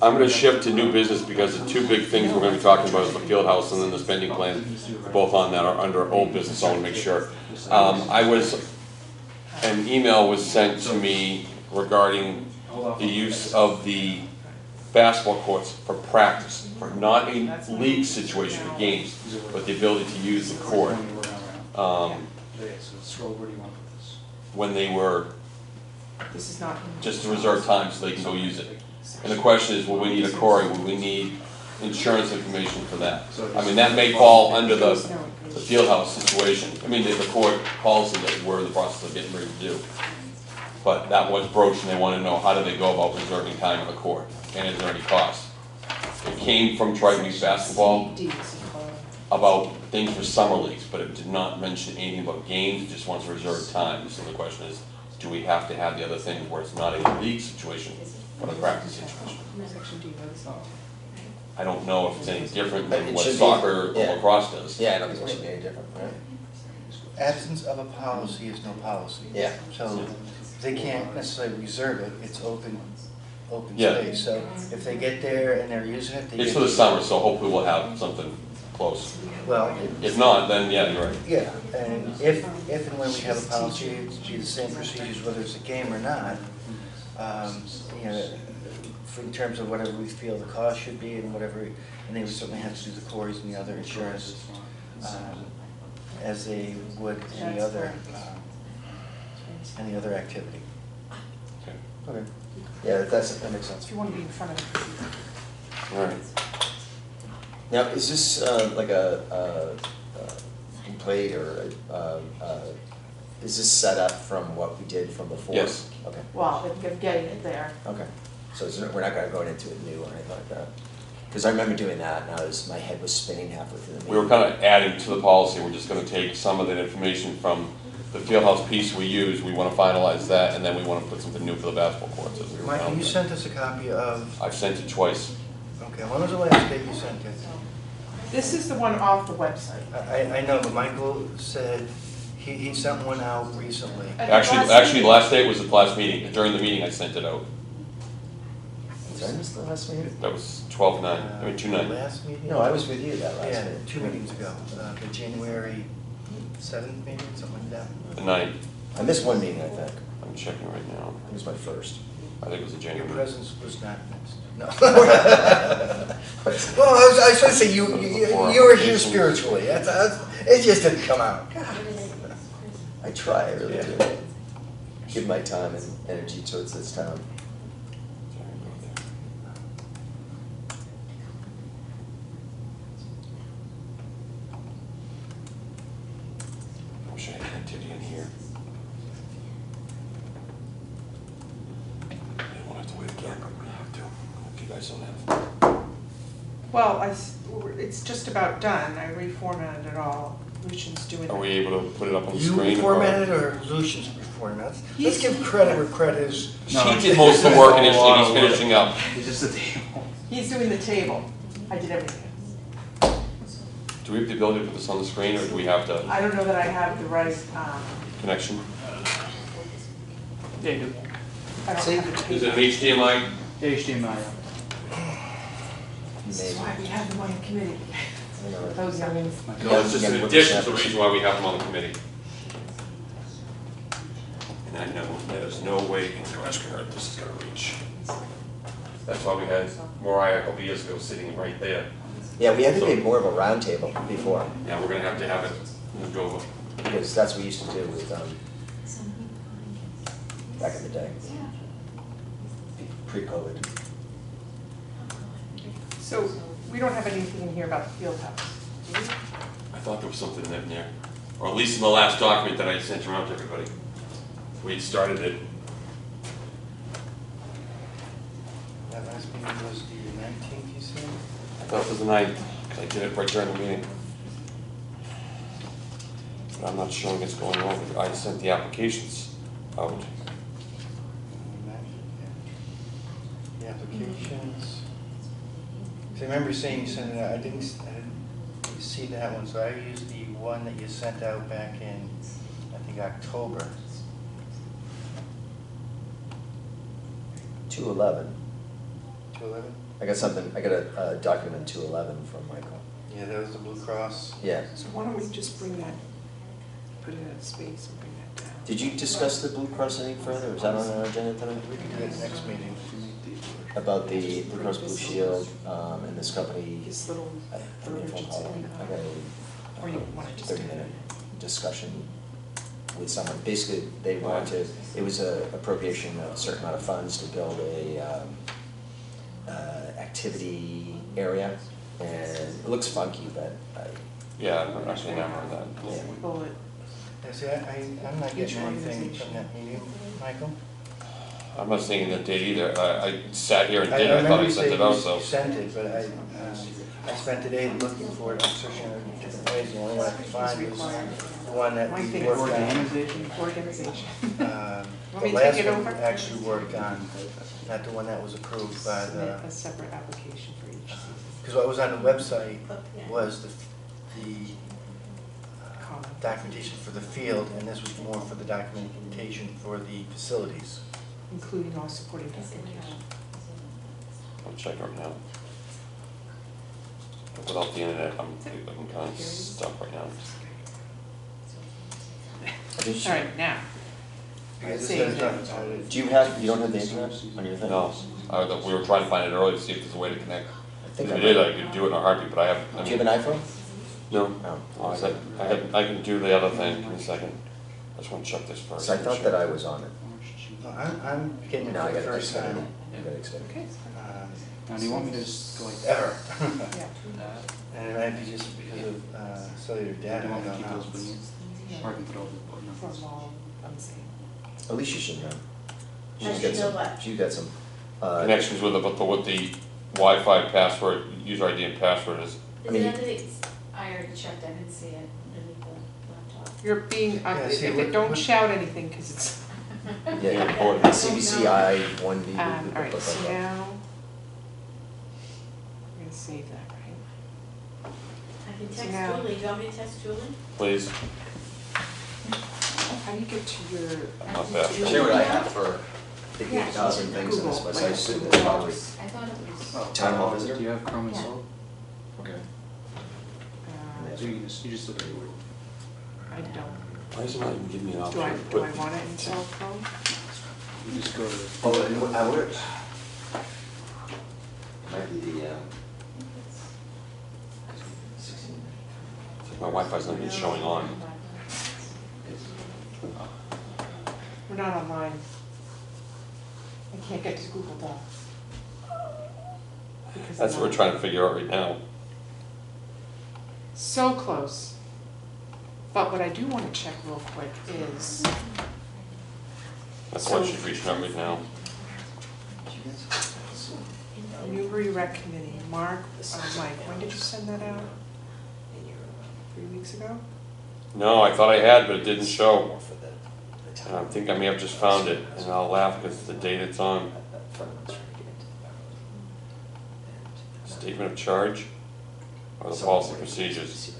I'm gonna shift to new business because the two big things we're gonna be talking about is the field house and then the spending plan. Both on that are under old business, so I wanna make sure. An email was sent to me regarding the use of the basketball courts for practice, for not a league situation for games, but the ability to use the court, Okay, so scroll, where do you want to put this? when they were This is not. just to reserve time so they can go use it. And the question is, will we need a query, will we need insurance information for that? I mean, that may fall under the field house situation, I mean, the court policy that we're in the process of getting ready to do. But that was broached and they wanted to know how do they go about reserving time on the court and is there any cost? It came from Triton Youth Basketball about things for summer leagues, but it did not mention anything about games, it just wants to reserve time. So the question is, do we have to have the other thing where it's not a league situation, but a practice situation? I don't know if it's any different than It what should be, soccer or yeah. lacrosse does. Yeah, I don't think it should be any different, right? Absence of a policy is no policy. Yeah. So they can't necessarily reserve it, it's open Yeah. space. So if they get there and they're using it, they get. It's for the summer, so hopefully we'll have something close. Well, If not, then yeah, you're right. yeah, and if and when we have a policy, it'd be the same procedures whether it's a game or not. You know, in terms of whatever we feel the cost should be and whatever, and they would certainly have to do the quarries and the other insurance, as they would any other activity. Okay. Okay. Yeah, that makes sense. If you want to be in front of it. All right. Now, is this like a complaint or is this set up from what we did from before? Yes. Okay, Well, if getting it there. okay. So we're not gonna go into it new or anything like that? Because I remember doing that and my head was spinning halfway through the meeting. We were kind of adding to the policy, we're just gonna take some of that information from the fieldhouse piece we use, we want to finalize that, and then we want to put something new for the basketball courts. As we were Michael, down you there. sent us a copy of, I've sent it twice. okay, when was the last date you sent it? This is the one off the website. I know, but Michael said he sent one out recently. Actually, the last day was the last meeting, during the meeting I sent it out. Did I miss the last meeting? That was 12/9, I mean 2/9. Last meeting? No, I was with you that last Yeah, meeting. 2 meetings ago, the January 7th meeting, something like that. The 9th, I missed one meeting, I think. I'm checking right now, It was my first. I think it was the Your January. presence was not missed. No. Well, I was gonna say, you were here spiritually, it just didn't come out. I try, I really do. Give my time and energy towards this town. I wish I had activity in here. I didn't want to have to wait again, but we have to, if you guys don't have. Well, it's just about done. I reformatted it all. Lucian's doing it. Are we able to put it up on the You screen? reformatted or Lucian's reformatted? Let's give credit where credit is. She did most of the work initially, he's finishing up. It's just a table. He's doing the table. I did everything. Do we have the ability to put this on the screen, or do we have to, I don't know that I have the right, connection? Yeah, you do. I don't See? have the Is it an paper. HDMI? HDMI. That's why we have them on the committee. Those youngins. My No, it's just Yeah, an with addition the to the reason why we have them on the committee. And I know there's no way in Nebraska Earth this is gonna reach. That's why we had Mariah a couple years ago sitting right there. Yeah, we had to be more of a round table before, Yeah, we're gonna have to have it moved over. because that's what we used to do with, back in the day, pre-COVID. So we don't have anything in here about the field house, do we? I thought there was something in there, or at least in the last document that I sent around to everybody. We had started it. That last meeting was the 19th, you said? I thought it was the 9th, 'cause I did it right during the meeting. But I'm not showing it's going over. I sent the applications out. The applications. 'Cause I remember saying you sent it out, I didn't see that one, so I used the one that you sent out back in, I think, October. 211. 211? I got a document 211 from Michael. Yeah, that was the Blue Cross. Yeah. So why don't we just bring that, put it in space and bring that down? Did you discuss the Blue Cross any further? Was that on our agenda tonight? We can do that next meeting. About the Blue Cross Blue Shield, and this company, This little I got a phone call. I got Or you a want to just do 30-minute discussion with someone. Basically, they wanted to, it was a appropriation of a certain amount of funds to build a activity area, and it looks funky, but Yeah, I actually never heard that. yeah. bullet? Yeah, see, I'm not getting anything from that meeting, Michael. I'm not seeing the date either. I sat here and did it. I thought remember I you sent saying it out, you so. sent it, but I spent today looking for it, I'm searching in different ways, the only one I could find was the one that My we thing worked is on. Organization? Organization. The Want me to last take it one over? we actually worked on, not the one that was approved by Submit the, a separate application for each season. because what was on the website was the Common. documentation for the field, and this was more for the documentation for the facilities. Including all supporting documentation. I'm checking right now. Without the internet, I'm kind of stuck right now. All right, now. Because See. this says, You don't have the internet on your thing? No, we were trying to find it earlier to see if there's a way to connect. I If think we I did, might. I could do it in a heartbeat, but I have. Do you have an iPhone? No. No. I can do the other thing in a second. I just want to check this first. So I thought that I was on it. no, I'm getting it No, for I the gotta first extend it. time I gotta extend it. Okay. Now, do you want me to just go like Ever. Yeah. that? And it might be just because of cellular Do data, you I want me to don't keep know. those beneath? Or I can put all the button From numbers? all unseen. At least you should know. I should know what? She's got some, Connections with what the Wi-Fi password, user ID and password is. I mean, I already checked, I didn't see it underneath the laptop. You're being, Yeah, see, don't shout anything, because it's, yeah, important. CBCI 1B. all right, so now, we're gonna save that, right? I can So text now- Julie, do you want me to text Julie? Please. How do you get to your? I'm not bad. Share what I have for the 8,000 things in this, but I assume it's probably I thought it was. Oh, town hall visitor. Do you have Chrome Yeah. installed? Okay. Uh, So you just look at it. I don't. Why is it not even giving me an option Do I, to do put? I want to install Chrome? You just go to. Oh, I would. Might be the, 16. My Wi-Fi's not even showing on. We're not online. I can't get to Google Docs. Because That's I'm what we're not- trying to figure out right now. So close. But what I do want to check real quick is, That's why she's reaching out right now. Newbury Rec Committee, Mark, Mike, when did you send that out? 3 weeks ago? No, I thought I had, but it didn't show. And I think I may have just found it, and I'll laugh because the date it's on. Statement of charge or the policy procedures?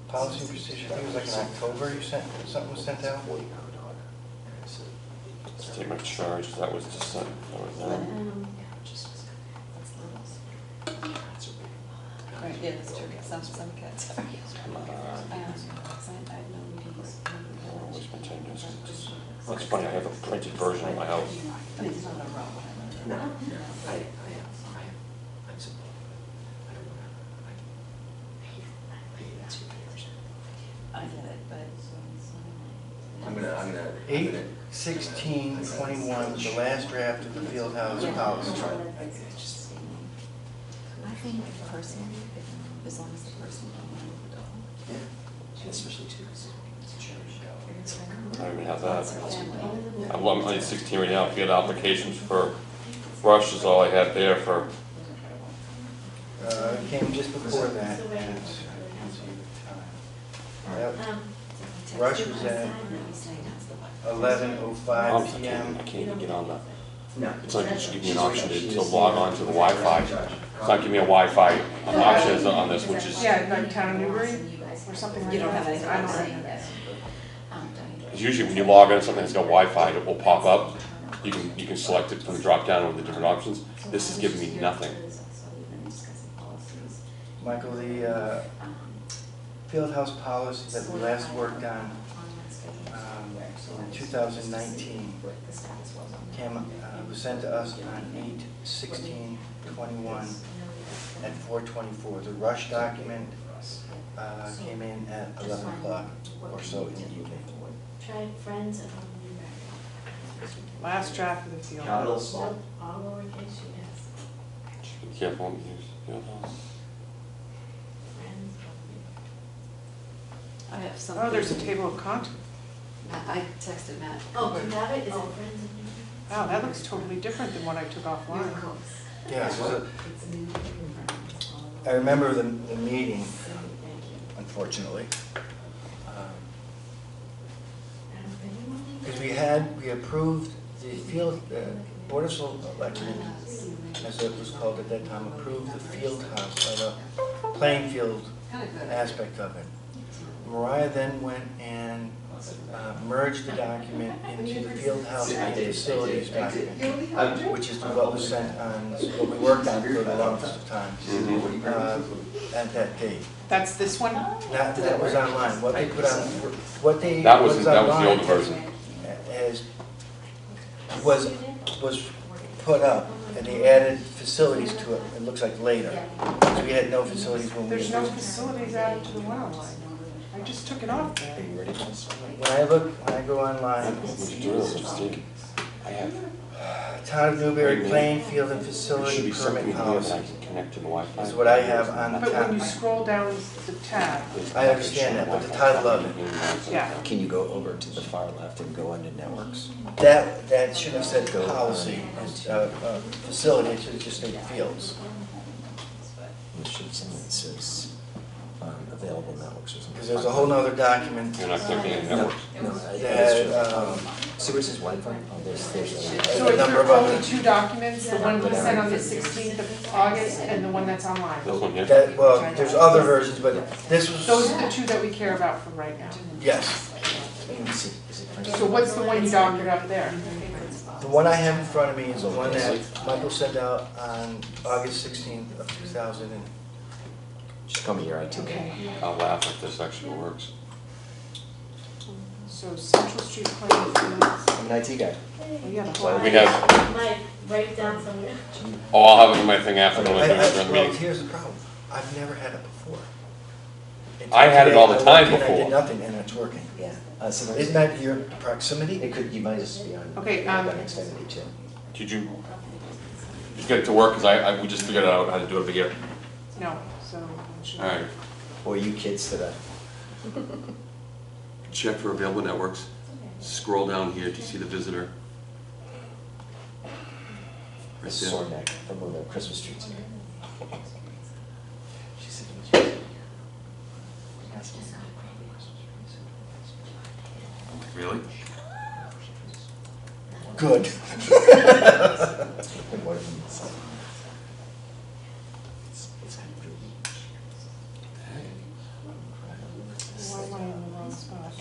Policy and procedure, I think it was like in October you sent, something was sent out? Statement of charge, that was just sent, that was that. Right, yeah, that's true, some cats are. Come on. I have no meetings. Oh, where's my 10 years? It's funny, I have a printed version in my house. I mean, it's not a row. No, I get it, but. I'm gonna. 8/16/21 was the last draft of the field house policy. I think personally, as long as the person. Especially too. I don't even have that. I'm on 16 right now, field applications for Rush is all I had there for, It came just before that, and I can't see the time. Yep. Rush was at 11:05 PM. I can't even get on that. No. It's like it's giving me an option to log on to the Wi-Fi. It's not giving me a Wi-Fi option on this, which is, Yeah, like Town of Newbury or something like that. You don't have anything I don't to say. have that. because usually when you log on to something that's got Wi-Fi, it will pop up. You can select it from the drop down with the different options. This is giving me nothing. Michael, the field house policy that we last worked on in 2019 was sent to us on 8/16/21 at 4:24. The Rush document came in at 11 o'clock or so in the evening. Try friends at home. Last draft of the field. Capitals. Nope, all lowercase, yes. Be careful when you use field house. Friends. I have something. Oh, there's a table of contents. I texted Matt. Oh, do you have it? Is it friends? Wow, that looks totally different than what I took offline. Yeah, so I remember the meeting, unfortunately. Because we approved the field, Board of Selectmen, as it was called at that time, approved the field house, or the playing field aspect of it. Mariah then went and merged the document into the field house and facilities document, which is what was sent on, what we worked on for the longest of time, at that date. That's this one? That was online. What they put on, what they, That what was is the online old version. was put up, and they added facilities to it, it looks like later. Because we had no facilities when we. There's no facilities added to the one online. I just took it off there. Are you ready for this? When I go online, I have, Town of Newbury playing field and there should facility be something permit here that I policy can connect to the Wi-Fi. is what I have on the But when town. you scroll down the tab, I understand that, but the title of it. yeah. Can you go over to the far left and go under networks? That should have said policy, facility, it should just say fields. It should be something that says available networks or something. Because there's a whole nother document You're not clicking in No, networks. no, that, see where it says Wi-Fi? Oh, there's So a if number there of are only other. two documents, the one we sent on the 16th of August and the one that's online. This one here? That, well, there's other versions, but this was. Those are the two that we care about for right now. Yes. So what's the one you doctored up there? The one I have in front of me is the one that Michael sent out on August 16th of 2000. Just come here, IT guy. Okay, I'll laugh if this actually works. so Central Street Playing Fields, I'm an IT guy. oh yeah, the whole. We have, Might write it down somewhere. oh, I'll have it in my thing after when I do it during the Well, meeting. here's the problem. I've never had it before. Until I had it all the today, time I looked and I before. did nothing, and it's working. Yeah. So Isn't that your proximity? it could, you might just be on. Okay, Xfinity too. Did you just get it to work? Because we just figured out how to do it over here. No, so. we should- All right. Boy, you kids today. Check for available networks. Scroll down here. Do you see the visitor? The Right sore there. neck from when the Christmas trees here. She said, Really? Good. And one of them said, it's Why am I in the wrong spot?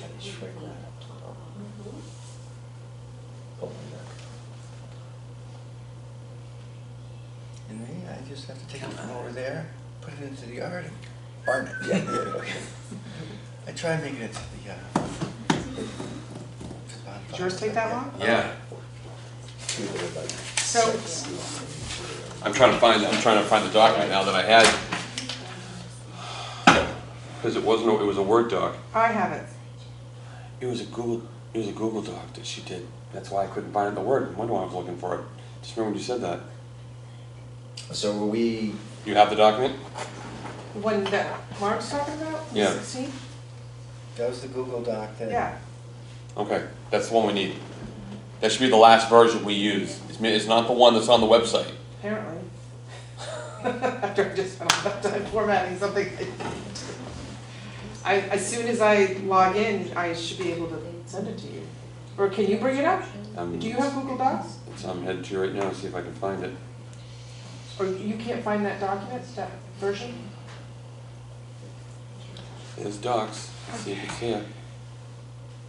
And me, I just have to take it from over there, put it into the yard, and burn it. Yeah, yeah, okay. I tried making it to the, Did yours take that long? Yeah. Two that are like So- six. I'm trying to find the document now that I had. Because it was a Word doc. I have it. It was a Google doc that she did. That's why I couldn't find it in the Word. I wonder why I was looking for it. Just remember when you said that. So were we, You have the document? The one that Mark's talking about? The Yeah. 16th? that was the Google Doc that. Yeah. Okay, that's the one we need. That should be the last version we use. It's not the one that's on the website. Apparently. After I just spent all that time formatting something. As soon as I log in, I should be able to send it to you. Or can you bring it up? Do you have Google Docs? I'm headed to right now, see if I can find it. Or you can't find that document, that version? There's docs. Let's see if it's here.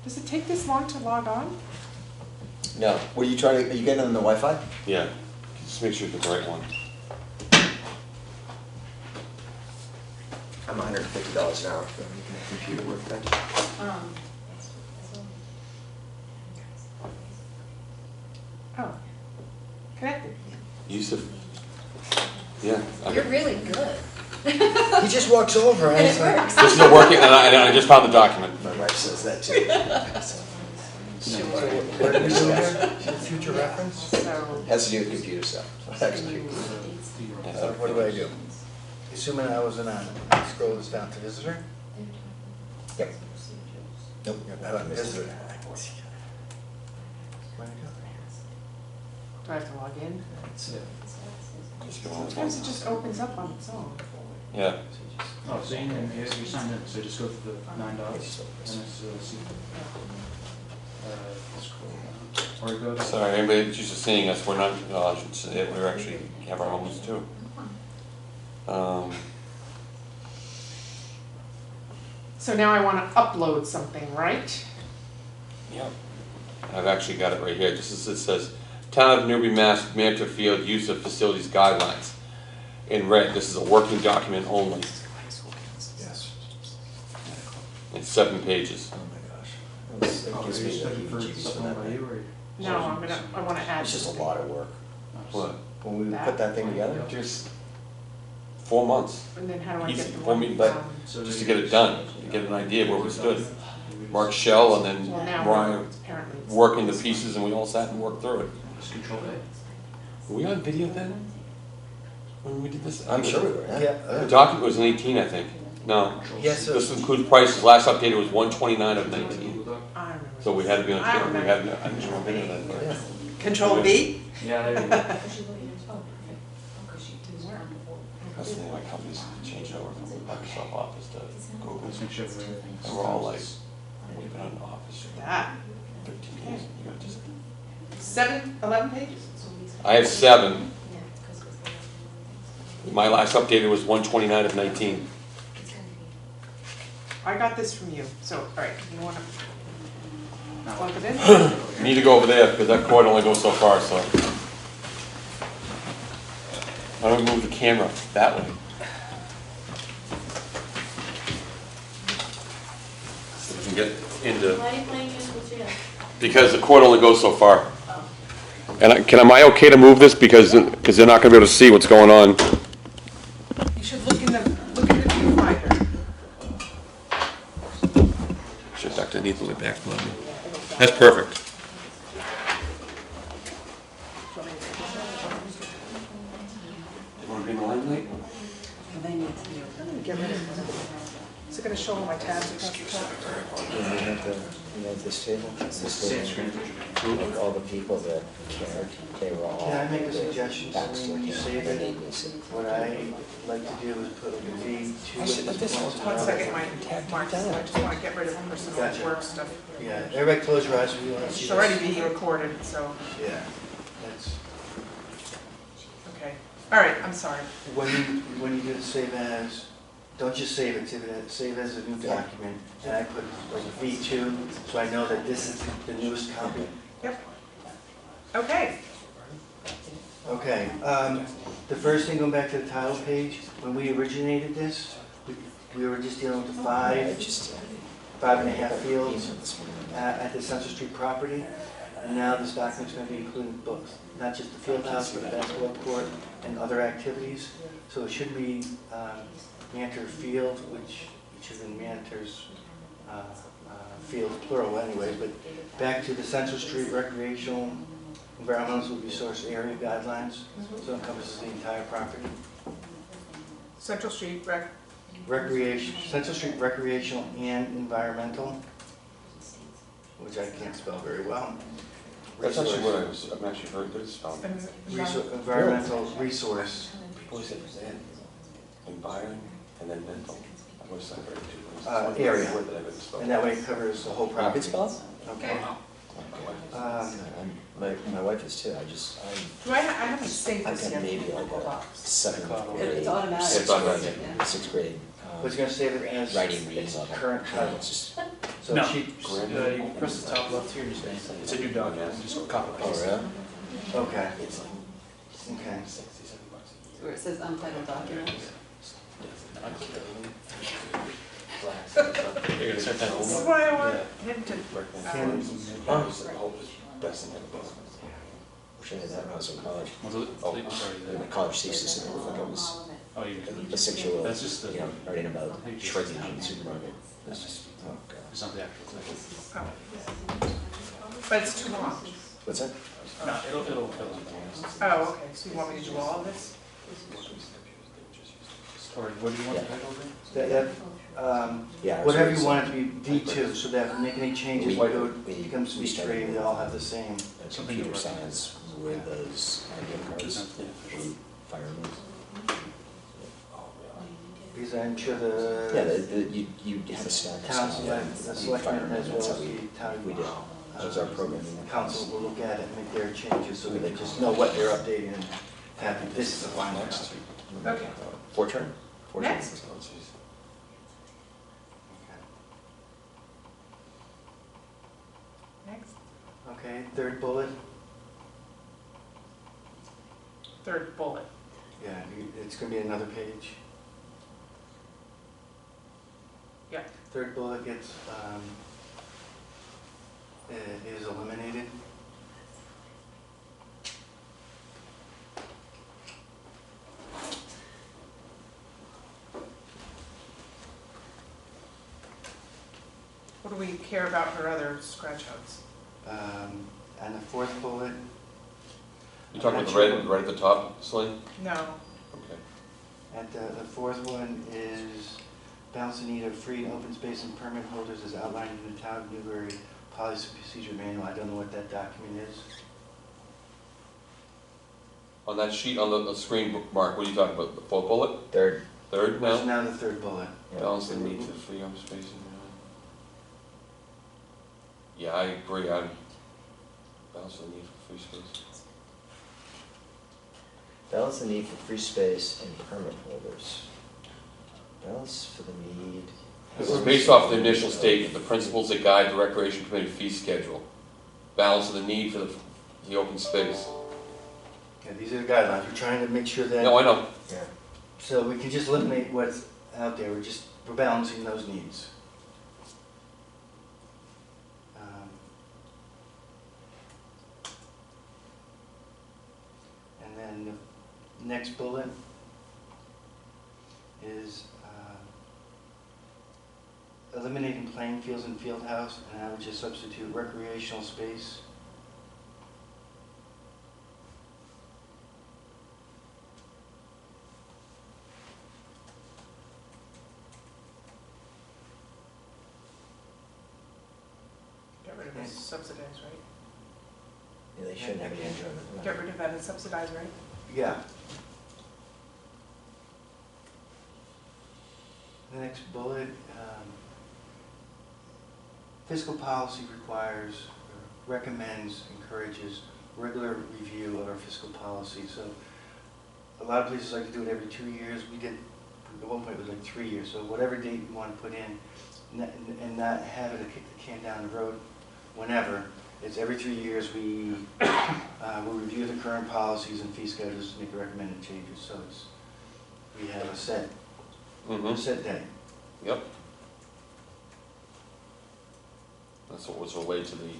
Does it take this long to log on? no, were you trying to, are you getting on the Wi-Fi? Yeah. Just make sure it's the right one. I'm $150 an hour for making a computer workbench. Oh. Connected. Yusuf. Yeah. You're really good. He just walks over, And and it works. This is a working, and I just found the document. My wife says that too. what do we do here? Future reference? So, Has to do with computer stuff. Actually. What do I do? Assuming I wasn't on it, I scroll this down to visitor? Yep. Nope. I'm on visitor. Where'd it Do I have to log in? Yeah. Just go on. Sometimes it just opens up on its own. Yeah, Oh, so you signed in, so just go through the 9 dots, and it's, see. Scroll down. Or go to. sorry, anybody that's used to seeing us, we're not, no, I should say it, we actually have our moments too. So now I wanna upload something, right? Yep. I've actually got it right here, just as it says, Town of Newbury, Mass, Mantor Field, use of facilities guidelines. In red, this is a working document only. Yes. It's 7 pages. Oh my gosh. It Oh, gives are me you the looking for heebie-jeebies something when by that- you, or? No, I wanna add It's just a something. lot of work. What? When we put that thing together, Just 4 months, And then how do I Easy get the for one? me, but- So just to get it done, to get an idea where we stood. Mark Shell and Well, then now, Brian apparently. it's- working the pieces and we all sat and worked through it. Just Control A. Were we on video then? When we did this? I'm sure we were, Yeah. yeah. The document was in 18, I think. No. Yes, sir. This includes prices, last updated was 129 of 19. I remember. So we had to be on I camera, we remember. had, I didn't remember video then. Yeah. Control B? Yeah, there you go. That's the thing, my company's changed over from Microsoft Office to Google. Let's make sure everything's. And we're all like, we've been in Office for That. 13 years. You gotta just. 11 pages? I have 7. My last updated was 129 of 19. I got this from you, so, all right, you wanna plug it in? You need to go over there because that cord only goes so far, so. Why don't we move the camera that way? So we can get into, Why are you playing musical chairs? because the cord only goes so far. And am I okay to move this because they're not gonna be able to see what's going on? You should look in the viewfinder. Should duck underneath the back. That's perfect. You wanna be in the limelight? Get rid of it. Is it gonna show all my tabs across the top? We have this table, like all the people that cared, they were all. Can I make a suggestion, back Celine, when you here, save and it? they made me sit. What I like to do is put like a V to it. One second, my marks, I just wanna get rid of personal Gotcha. work stuff. Yeah, everybody close your eyes if you want to see It's this. already being recorded, so, Yeah, that's, okay. All right, I'm sorry. when you do the save as, don't just save it, save as a new document, and I put like a V2, so I know that this is the newest copy. Yep. Okay. Okay, the first thing, going back to the title page, when we originated this, we were just dealing with the I just. 5.5 fields at the Central Street property. And now this document's going to be including books, not just the field house, but the basketball court and other activities. So it should be Mantor Field, which is in Mantor's field plural anyways, but back to the Central Street recreational environmental resource area guidelines. So it encompasses the entire property. Central Street, Recreation, Central Street recreational and environmental, which I can't spell very well. That's actually what I'm actually very good at spelling. Environmental resource, What is it? Environment and then mental. I was separated two. Area. Word that I couldn't spell. and that way it covers the whole You property. could spell? Okay. My wife is too, do I haven't saved I've this got yet. maybe like a 7th grade. It's automatic. It's automatic. 6th grade. What's gonna save it as Writing, reading its level. current title. It's just, So No. she, You press the top left here, just, it's a new document, just copy oh, paste. really? okay, okay. Where it says untitled document. You're gonna start that This is over? why I want him to, Wish I had that when I was in college. Was it- Oh. In my college thesis, and everything, I was Oh, you a 6-year-old, That's just the- you know, writing about shredding in the supermarket. It's just, oh, God. It's not the actual thing. oh. But it's too long. What's that? No, it'll. Oh, okay, so you want me to do all of this? Or what do you want the Yeah. title to be? Yeah, ours Whatever was- you want it to be V2, so that if we make any changes, We- it we becomes started V3, they all have the same. Something Computer you science with those ambient cars, firemen. Because I'm sure Yeah, the you have a stack of town stuff. select, the selectmen as well That's how as we, the town. we did. That was our programming. Council will look at it and make their changes so that they just know what they're updating and have, this is the final Next. copy. Okay. Fortran? Fortran. Next. Oh, jeez. Next, Okay, third bullet, third bullet. yeah, it's gonna be another page. Yeah. Third bullet gets, is eliminated. What do we care about her other scratch outs? And the fourth bullet, You talking about the red, right at the top, Celine? No, Okay. and the fourth one is balance the need of free and open space and permit holders as outlined in the Town of Newbury Policy Procedure Manual. I don't know what that document is. On that sheet on the screen, Mark, what are you talking about? The fourth bullet? Third. Third What's now? now the third bullet? Balance the need to free up space. Yeah, I agree. Balance the need for free space. Balance the need for free space and permit holders. Balance for the need. This is based off the initial statement, the principles that guide the Recreation Committee fee schedule. Balance of the need for the open space. Yeah, these are the guidelines. We're trying to make sure that. No, I know. Yeah. So we can just eliminate what's out there, we're balancing those needs. And then the next bullet is eliminating playing fields and field house, and I would just substitute recreational space. get rid of it, subsidized, right? Yeah, they shouldn't have any enjoyment. Get rid of that as subsidized, right? Yeah. The next bullet, fiscal policy requires, or recommends, encourages regular review of our fiscal policy. So a lot of places like to do it every 2 years. We did, at one point it was like 3 years. So whatever date you want to put in, and not have it kick the can down the road whenever. It's every 3 years we will review the current policies and fee schedules to make the recommended changes. So it's, we have a set day. Yep. That's what was relayed to the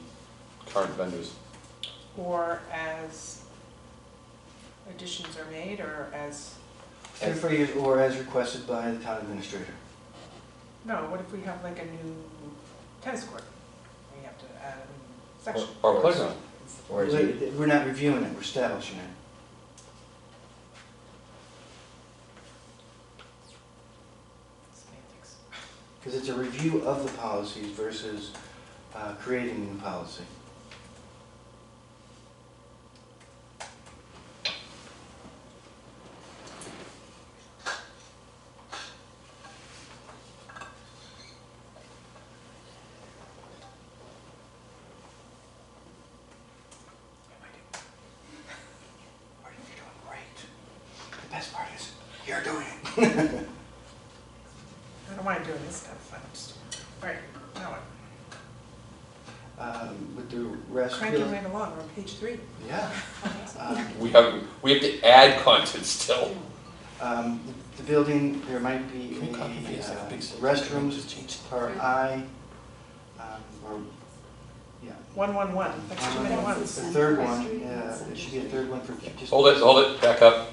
current vendors. Or as additions are made, or as, Every 3 years, or as requested by the town administrator. no, what if we have like a new tennis court? We have to add a new section. Or playground. Or is it, We're not reviewing it, we're establishing it. Semantics. Because it's a review of the policies versus creating the policy. You're doing great. The best part is, you're doing it. I don't mind doing this stuff, I'm just, right, now what? With the rest. Cranking right along, we're on page 3. Yeah. We have to add content still. The building, there might be Can we copy and paste that big sentence? restrooms per eye, or, yeah. 111, that's too many ones. The third one, there should be a third one for just. Hold it, back up.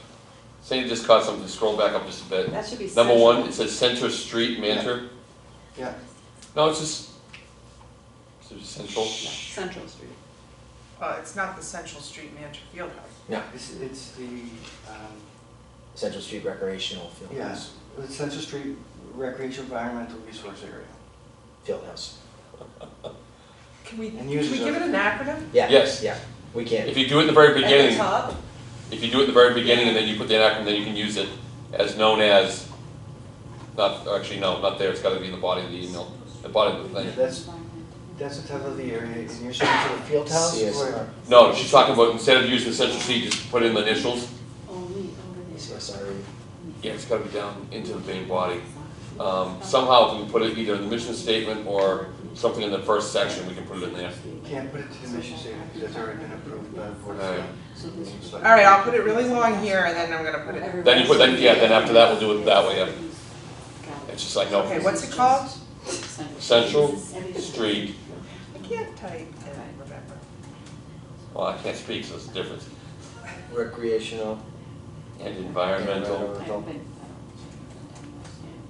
Sandy just caught something, scroll back up just a bit. That should be. Number central. 1, it says Center Street, Mantor. Yeah, No, it's just central. Central Street. It's not the Central Street Mansion Fieldhouse. no, it's the, Central Street Recreational Field yeah, House. the Central Street Recreation Environmental Resource Area. Field House. Can we And give uses it an acronym? Yeah. Yes. Yeah. We can't. If you do it at the very At the beginning, top? if you do it at the very beginning and then you put the acronym, then you can use it as known as, not, actually, no, not there, it's gotta be in the body of the email, the body of the thing. That's the title of the area, and you're saying to the field house? CSR. or- No, she's talking about, instead of using Central C, just put in the initials. CSRE. Yeah, it's gotta be down into the main body. Somehow, if we can put it either in the mission statement or something in the first section, we can put it in there. Can't put it to the mission statement, because that's already been approved by the board. Alright. All right, I'll put it really long here and then I'm gonna put it. Then you put, then, yeah, then after that, we'll do it that way, yeah. It's just like, no. Okay, what's it called? Central Street, I can't type and remember. well, I can't speak, so it's a difference, Recreational, and environmental.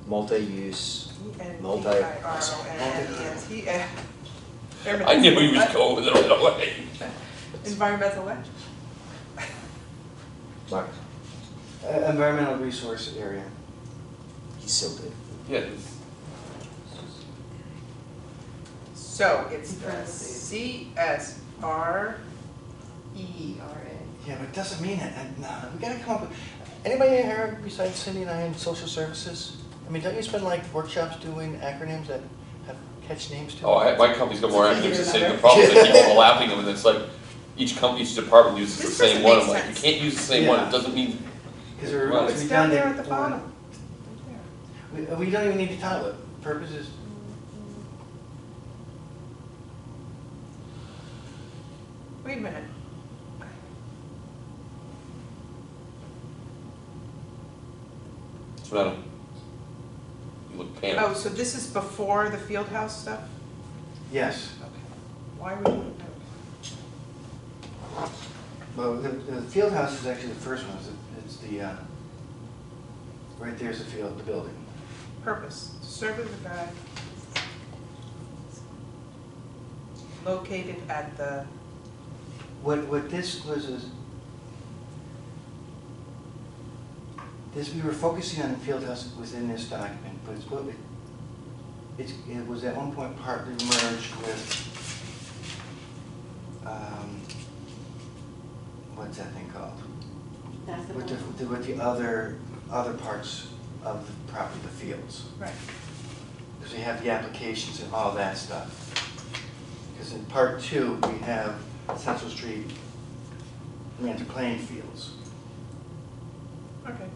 multi-use, E-N-V-I-R-O-N-E-N-T-N. I knew he was going with it right away. Environmental what? Mark, Environmental resource area. he's so good. Yeah, So it's the CSRE. Yeah, but it doesn't mean it, and, no, we gotta come up with, anybody here besides Cindy and I in social services? I mean, don't you spend like workshops doing acronyms that have catch names to them? my company's got more acronyms to say, the problem is they keep overlapping them, and it's like, each company, each department uses the This same doesn't one, make I'm like, you sense. can't use the same one, Yeah. it doesn't mean, Because they're Well, it's It's down there at redundant the or- bottom. We don't even need to title it, purposes. Wait a minute. it's not a, you look Oh, panicked. so this is before the field house stuff? Yes. Okay. Why would you? Well, the field house is actually the first one, it's the, right there's the field, the building. Purpose, to serve as a guide. Located at the, What this was is, this, we were focusing on the field house within this document, but it was at one point partly merged with, what's that thing called? With the other parts of the property, the fields. right, Because we have the applications and all that stuff. Because in part two, we have Central Street, playing fields. okay.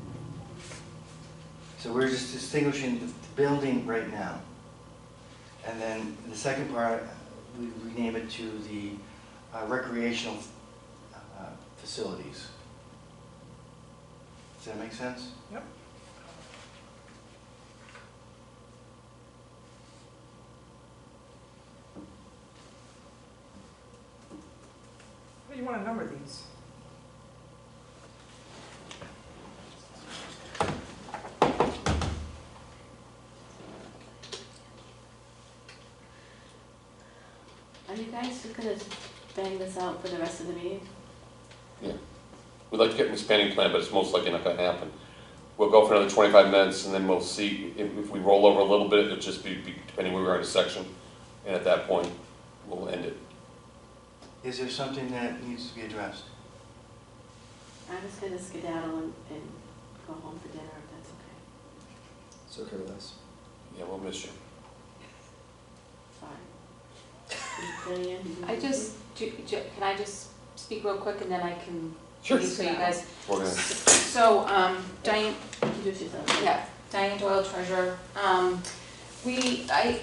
So we're just distinguishing the building right now. And then the second part, we rename it to the recreational facilities. Does that make sense? Yep. How do you want to number these? Are you guys just gonna bang this out for the rest of the meeting? Yeah. We'd like to get an expanding plan, but it's most likely not gonna happen. We'll go for another 25 minutes, and then we'll see, if we roll over a little bit, it'll just be depending where we are in a section, and at that point, we'll end it. Is there something that needs to be addressed? I'm just gonna skedaddle and go home for dinner if that's okay. It's okay with us. Yeah, we'll miss you. Sorry. Diane, did you I have just, can I just speak real quick and then I can Sure. leave so you guys. We're gonna, So, Diane, introduce yourself? yeah, Diane Doyle, treasurer. I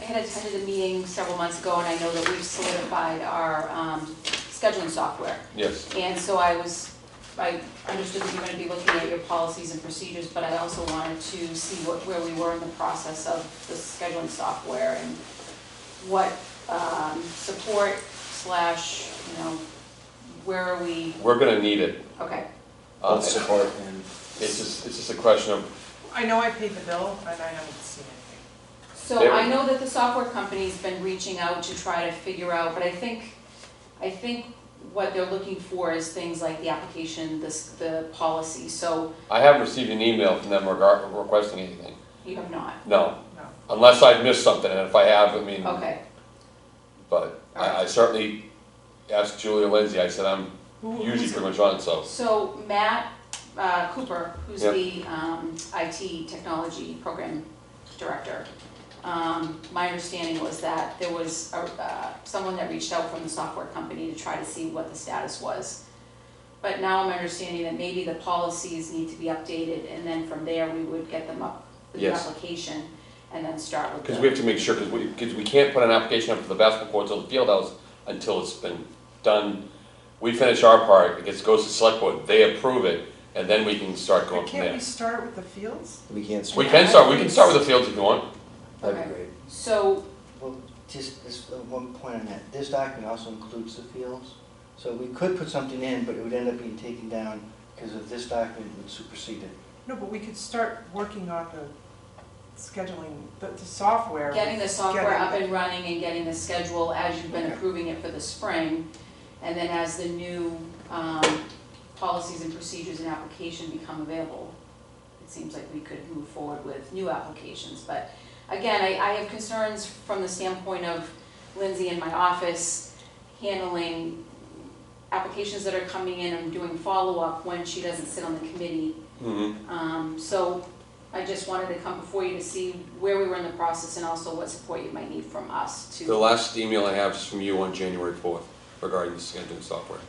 had attended a meeting several months ago and I know that we've solidified our scheduling software. yes. And so I understood that you're gonna be looking at your policies and procedures, but I also wanted to see where we were in the process of the scheduling software and what support / where are we, We're gonna need it. okay. Both support and. It's just a question of, I know I paid the bill and I haven't seen anything. So I know that the software company's been reaching out to try to figure out, but I think what they're looking for is things like the application, the policy, so I haven't received an email from them requesting anything. you have not, No, No. unless I've missed something, and if I have, I mean, okay. but I certainly, ask Julie or Lindsay, I said I'm usually pretty much on, so. So Matt Cooper, who's Yep. the IT technology program director, my understanding was that there was someone that reached out from the software company to try to see what the status was. But now I'm understanding that maybe the policies need to be updated, and then from there, we would get them up with the Yes. application, and then start with the. Because we have to make sure, because we can't put an application up for the basketball courts or the field house until it's been done. We finish our part, goes to select board, they approve it, and then we can start going But from can't there. we start with the fields? We can't. We can start with the fields if you want. That'd be Okay. great. So, Well, just this one point on that, this document also includes the fields. So we could put something in, but it would end up being taken down because of this document would supersede it. No, but we could start working on the scheduling, the software. getting the software Getting- up and running and getting the schedule as you've been Okay. approving it for the spring. And then as the new policies and procedures and application become available, it seems like we could move forward with new applications. But again, I have concerns from the standpoint of Lindsay in my office handling applications that are coming in and doing follow-up when she doesn't sit on the committee. So I just wanted to come before you to see where we were in the process and also what support you might need from us to. The last email I have is from you on January 4th regarding the scheduling software.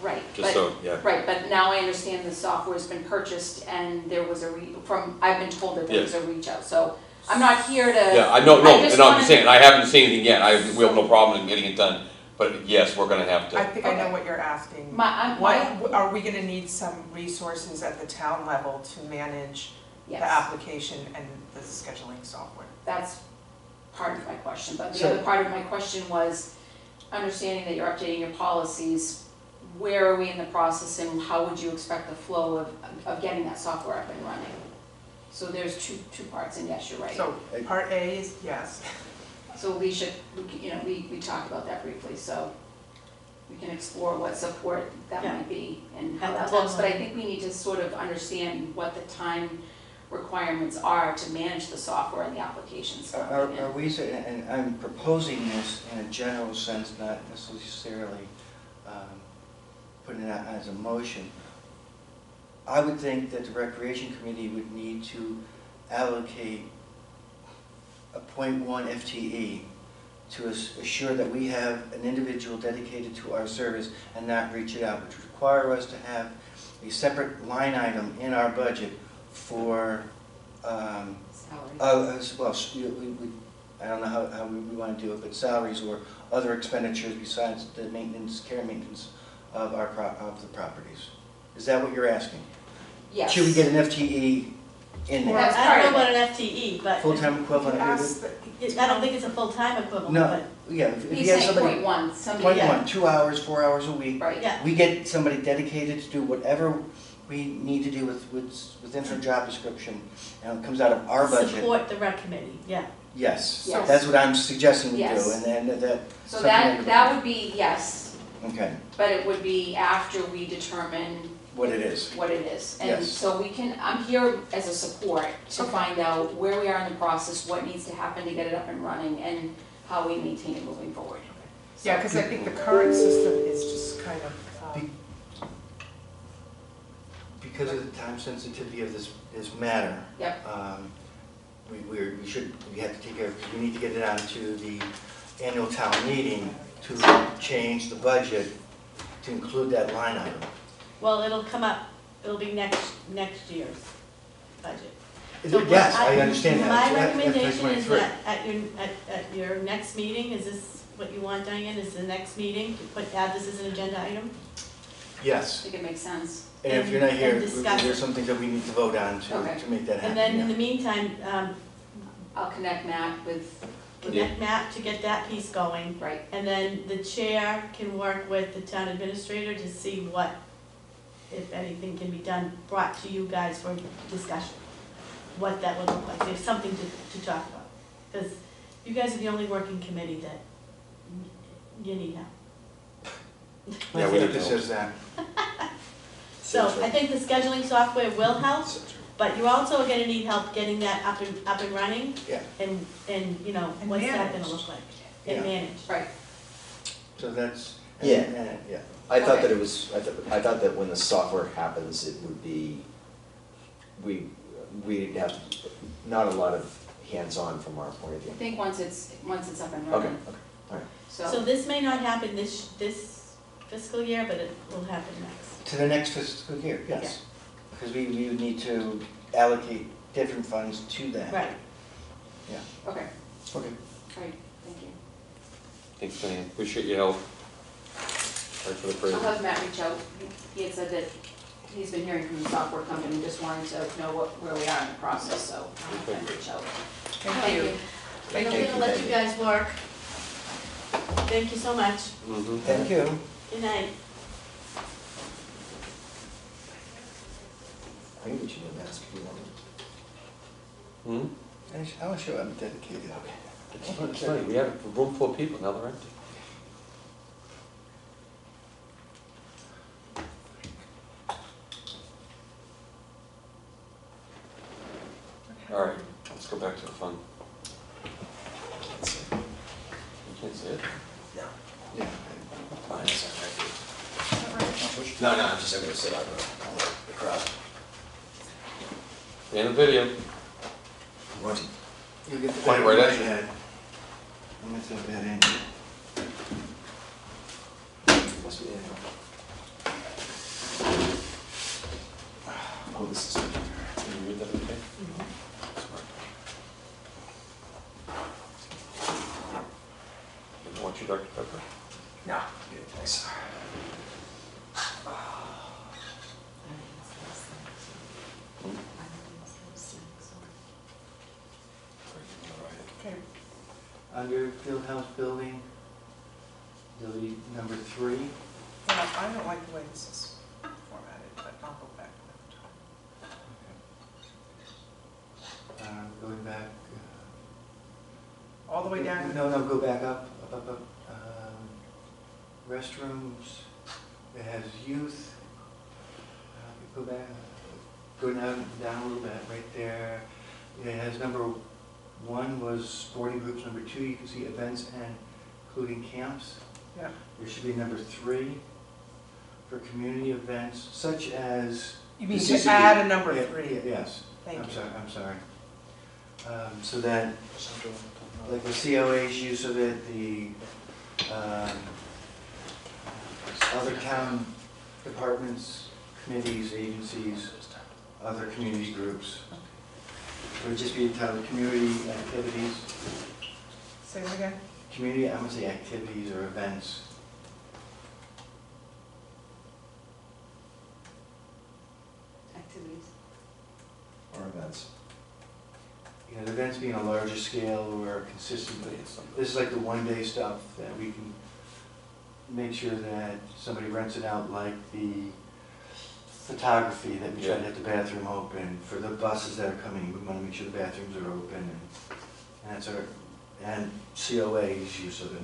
Right, Just but, so, yeah. right, but now I understand the software's been purchased and there was I've been told that there was a reach out, so I'm not here to. Yeah, I know, just no, I'm wanted- saying, I haven't seen anything yet, we have no problem in getting it done, but yes, we're gonna have I to. think I know Okay. what you're asking. My, Are we gonna need some resources at the town level to manage the yes, application and the scheduling software? that's part of my question, but the So- other part of my question was understanding that you're updating your policies, where are we in the process and how would you expect the flow of getting that software up and running? So there's two parts, and yes, you're right. So part A is yes. So we should, we talked about that briefly, so we can explore what support that Yeah. might be and how At that the looks, but I timeline. think we need to sort of understand what the time requirements are to manage the software and the applications coming in. Are we, and I'm proposing this in a general sense, not necessarily putting it out as a motion. I would think that the Recreation Committee would need to allocate a .1 FTE to assure that we have an individual dedicated to our service and not reach it out, which would require us to have a separate line item in our budget for Salary. well, I don't know how we want to do it, but salaries or other expenditures besides the maintenance, care and maintenance of the properties. Is that what you're asking? Yes. Should we get an FTE in there? That's I part don't know of about an FTE, but Full-time You equivalent? ask the- I don't think it's a full-time equivalent, No, but, yeah, if He's you have saying somebody, point one, somebody, yeah, 2 hours, 4 hours a week, right. yeah. we get somebody dedicated to do whatever we need to do within her job description, and it comes out of our budget. Support the rec committee, yeah. Yes, Yes. that's what I'm suggesting we do, Yes. and that. So something like that would be, yes, Okay, but it would be after we determine what it is. what it is. And Yes. so I'm here as a support to Okay. find out where we are in the process, what needs to happen to get it up and running, and how we maintain it moving forward. Yeah, because I think the current system is just kind of, Because of the time sensitivity of this matter. Yep. We have to take care of, because we need to get it on to the annual town meeting to change the budget to include that line item. Well, it'll come up, it'll be next year's budget. So Yes, what I understand that. My So that- that's recommendation is 23. that at your next meeting, is this what you want, Diane, is the next meeting, to add this as an agenda item? I Yes, think it makes sense. and if you're not here, And discuss there's it. some things that we need to vote on Okay. to make that happen. And then in yeah. the meantime, I'll connect Matt with, connect Matt to get that piece going. right, And then the chair can work with the town administrator to see what, if anything can be done, brought to you guys for discussion. What that would look like, there's something to talk about. Because you guys are the only working committee that you need help. My Yeah, we need therapist to. says that. So I think the scheduling software will help, but you're also gonna need help getting that up and running. Yeah. And you know, And what's that gonna managed. look like? Yeah. And managed. right. So that's, Yeah. Yeah. I thought that Okay. it was, I thought that when the software happens, it would be, we'd have not a lot of hands-on from our point of I view. think once it's up and Okay, running, okay, all right. So this may not happen this fiscal year, but it will happen next. To the next fiscal year, yes. Because we would need to allocate different funds to that. Right. Yeah. okay, Okay. great, thank you. Thanks, Diane, appreciate your help. Sorry for the I'll crazy. have Matt reach out. He had said that he's been hearing from the software company, just wanted to know where we are in the process, so I'll have him reach out. Thank you. I'm gonna let you guys work. Thank you so much. Mhm. Thank you. Good night. I think we should do a mask if you want. Hmm? I'll show I'm dedicated. It's funny, we have a room full of people, now they're empty. All right, let's go back to the fun. You can't see it? No. Yeah. Fine, it's all right. No, I'm just gonna sit out the crowd. And the video. What? You get the Point back right of at my you. head. I'm gonna throw that in. Must be, oh, this is. Can you read that okay? Want your Dr. Pepper? No. Good, thanks. Okay. Under Fieldhouse Building, delete number 3. Well, I don't like the way this is formatted, but I'll go back another time. Going back. All the way down? No, go back up. Restrooms, it has youth. Go back, go down a little bit, right there. It has number 1 was sporting groups, number 2 you can see events and including camps. Yeah. There should be number 3 for community events such as. You mean This to is add a number Yeah, 3? Yes. Thank you. I'm sorry. So that, like the COA's use of it, the other town departments, committees, agencies, other community groups. It would just be entitled community activities. Say it again? Community, I'm gonna say activities or events. Activities. Or events. You know, the events being a larger scale or consistently. This is like the one-day stuff that we can make sure that somebody rents it out, like the photography, that we try to have the bathroom open. For the buses that are coming, we want to make sure the bathrooms are open, and that's our, and COA's use of it.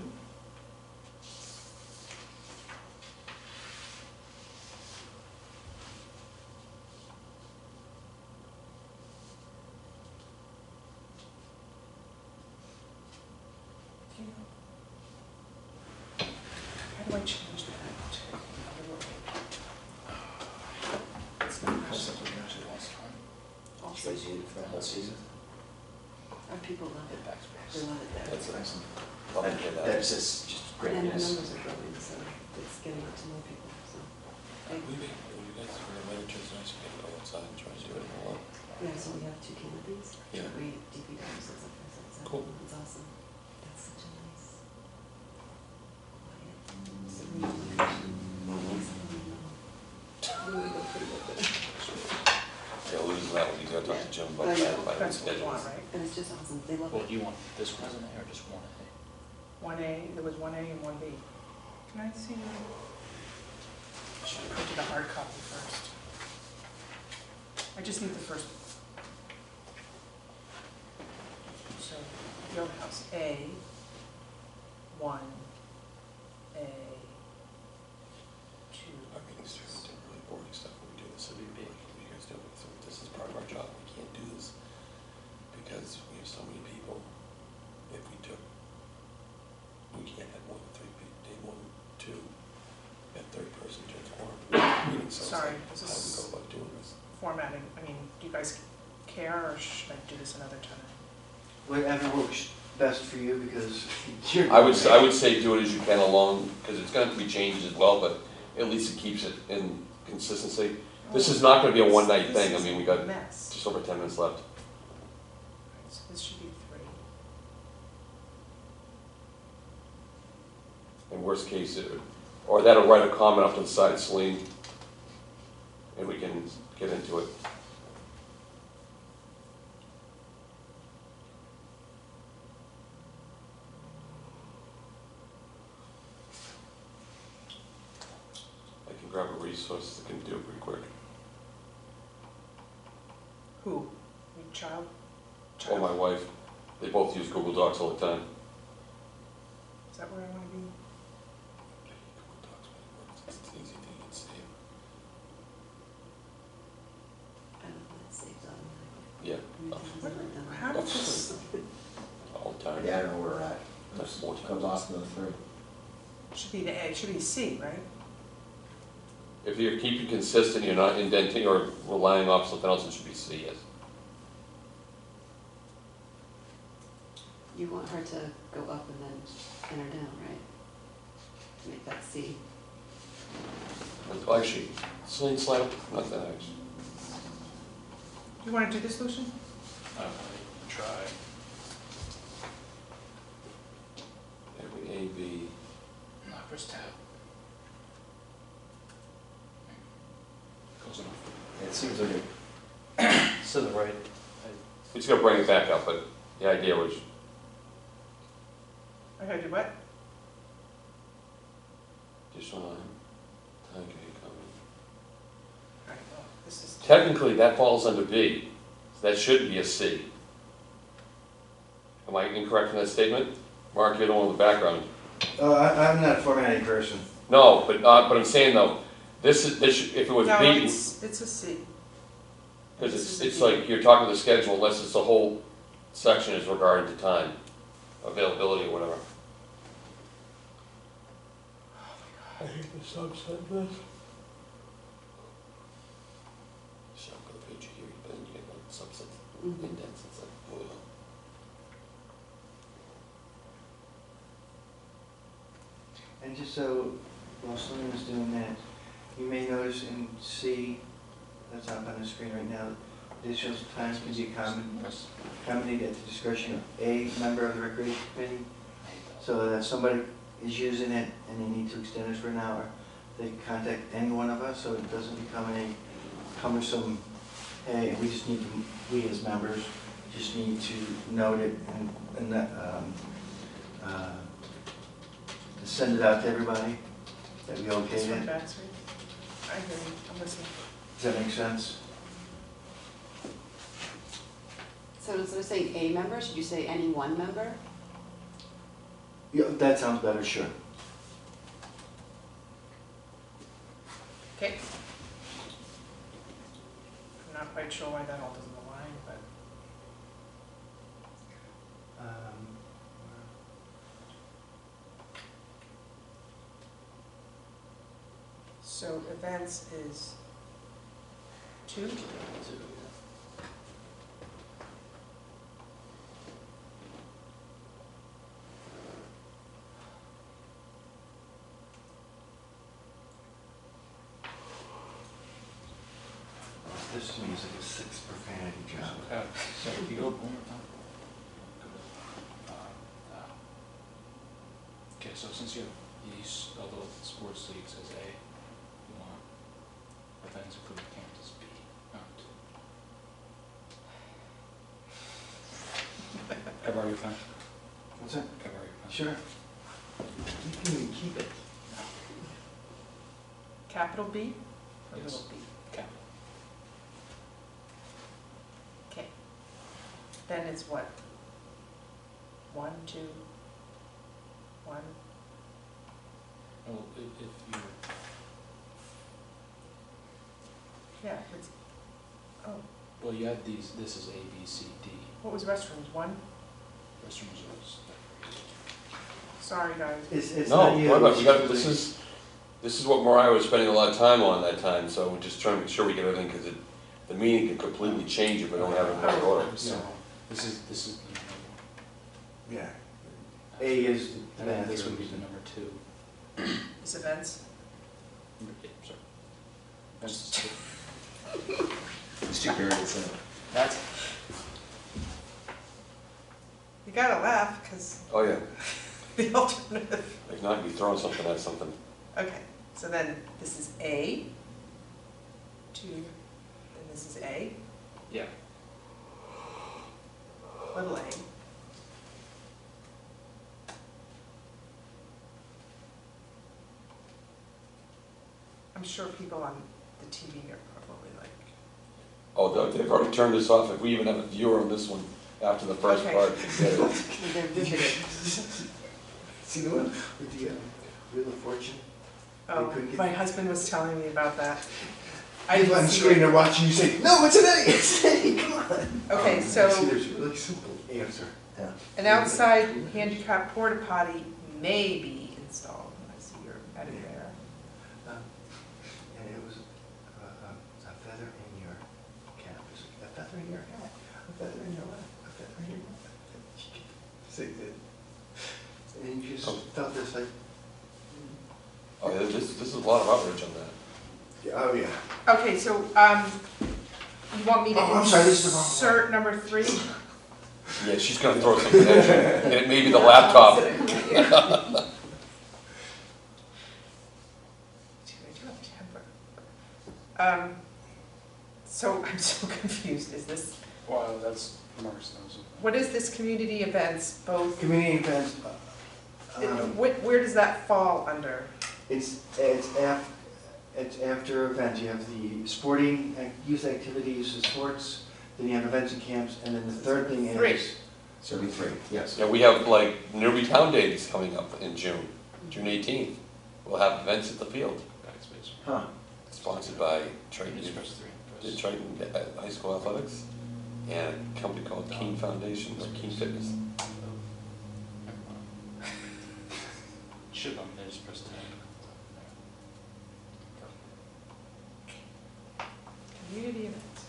How do I change that? It's not actually- Should I do it for the whole season? Our people love it. They love it there. That's nice. Love to hear that. That's just great And the news. numbers are growing, so it's getting out to more people, so. You guys are gonna wait until it's nice to get it outside and try to do it more. Yeah, so we have 2 canopies. Yeah. We DPW sets up for sunset. Cool. It's awesome. That's such a nice, quiet, serene location. Really go pretty good. Yeah, we'll use that one, you gotta talk to Jim about I know. that, by the That's what we want, schedule. right? And it's just awesome. They love Well, it. do you want this one or just one? 1A, there was 1A and 1B. Can I see? Should have printed a hard copy first. I just need the first. So, Fieldhouse A, 1, A, 2. Our meetings turn into really boring stuff when we do this, so we like, what are you guys doing? So this is part of our job, we can't do this because we have so many people. If we took, we can't have more than 3 people, more than 2. That third person to meeting, so it's Sorry, like, this how do is- we go about doing this? Formatting, I mean, do you guys care, or should I do this another time? Whatever works best for you, because you're. I would say do it as you can along, because it's gonna be changes as well, but at least it keeps it in consistency. This is not gonna be a one-night thing, I mean, we got This is a mess. just over 10 minutes left. So this should be 3. In worst case, or that'll write a comment up to the side, Celine, and we can get into it. I can grab a resource that can do it pretty quick. Who? Your child? Or my wife, they both use Google Docs all the time. Is that where I wanna be? Google Docs really works, it's an easy thing to save. I don't know, it saves automatically. Yeah, How does this, all the time. Yeah, I know where we're at. That's 14. Comes off another 3. should be the A, it should be C, right? If you're keeping consistent, you're not indenting or relying off something else, it should be C, yes. You want her to go up and then enter down, right? To make that C. Well, actually, Celine, slide up, not that actually. You wanna do this, Lucian? Try. Every A, B, First tab. Close enough. It seems like It's to the right. it's gonna bring it back up, but the idea was, I gotta do what? just on, okay, comment. Alright, well, this is. Technically, that falls under B, so that should be a C. Am I incorrect in that statement? Mark, you're the one with the background. I'm not a formatting person. No, but I'm saying though, if it was No, B, it's a C. because it's like you're talking the schedule unless it's the whole section is regarding to time, availability or whatever. I hate the subset this. So I'm gonna page here, but then you get like subsets, indents, it's like, oh. And just so, while Celine is doing that, you may notice in C, that's up on the screen right now, additional time can be accommodated at the discretion of a member of the recreation committee. So that if somebody is using it and they need to extend it for an hour, they can contact any one of us, so it doesn't become a cumbersome, hey, we just need to, we as members just need to note it and send it out to everybody, that we This okayed one it. back, sorry. I hear you, I'm listening. Does that make sense? So instead of saying a member, should you say any one member? Yeah, that sounds better, sure. Okay. I'm not quite sure why that all doesn't align, but. So events is 2? This to me is like a 6 profanity job. So if you go one more time. Okay, so since you have these, although sports league says A, you want events including campus B, not. Can I borrow your pen? What's that? Can I borrow your pen? Sure. You can even keep it. Capital B or Yes. little b? Capital. Okay. Then it's what? 1, 2, 1? Well, if you're, Yeah, it's, oh, well, you have these, this is A, B, C, D. what was restrooms, 1? Restrooms is, Sorry, guys. It's No, not you. wait, it's we got, just this the- is, This is what Mariah was spending a lot of time on that time, so we're just trying to make sure we get everything, because the meeting can completely change if we don't have it in right order. So, this is, Yeah. A is the this would be the bathroom. number 2. Is events? Yeah, sorry. That's, It's too curious, so. That's, You gotta laugh, because Oh, yeah, the alternative. if not, you're throwing something at something. Okay, so then this is A, 2, then this is A, yeah. little a. I'm sure people on the TV are probably like, Oh, they've already turned this off. If we even have a viewer on this one after the first Okay. part, forget it. They're riveted. see the one with the Wheel of Fortune? oh, couldn't get- my husband was telling me about that. I People on didn't the see screen it. are watching you say, no, it's an A, it's an A, come on. Okay, See, so there's a really simple answer. Yeah. an outside handicap porta potty may be installed. I see your edit there. And it was a feather in your cap. A feather in your hat, a feather in your lap, a feather in your mouth. Say that. And you just felt this like, Oh, yeah, this is a lot of outrage on that. oh yeah. Okay, so, you want me to Oh, I'm sorry, this is the wrong one. insert number 3? Yeah, she's gonna throw something at you, and it may be the laptop. I do have a temper. So I'm so confused, is this, Well, that's Mark's nose. what is this community events, both, Community events, where does that fall under? it's after events. You have the sporting, youth activities, the sports, then you have events and camps, and then the third thing is. 3. So it'd be 3, yes. Yeah, we have like Newry Town Days coming up in June 18th. We'll have events at the field, Back space. Huh. sponsored by Triton, Just press 3. the Triton High School Athletics, and a company called Keen Foundation, or Keen Fitness. Should have been there, just press 10. Community events.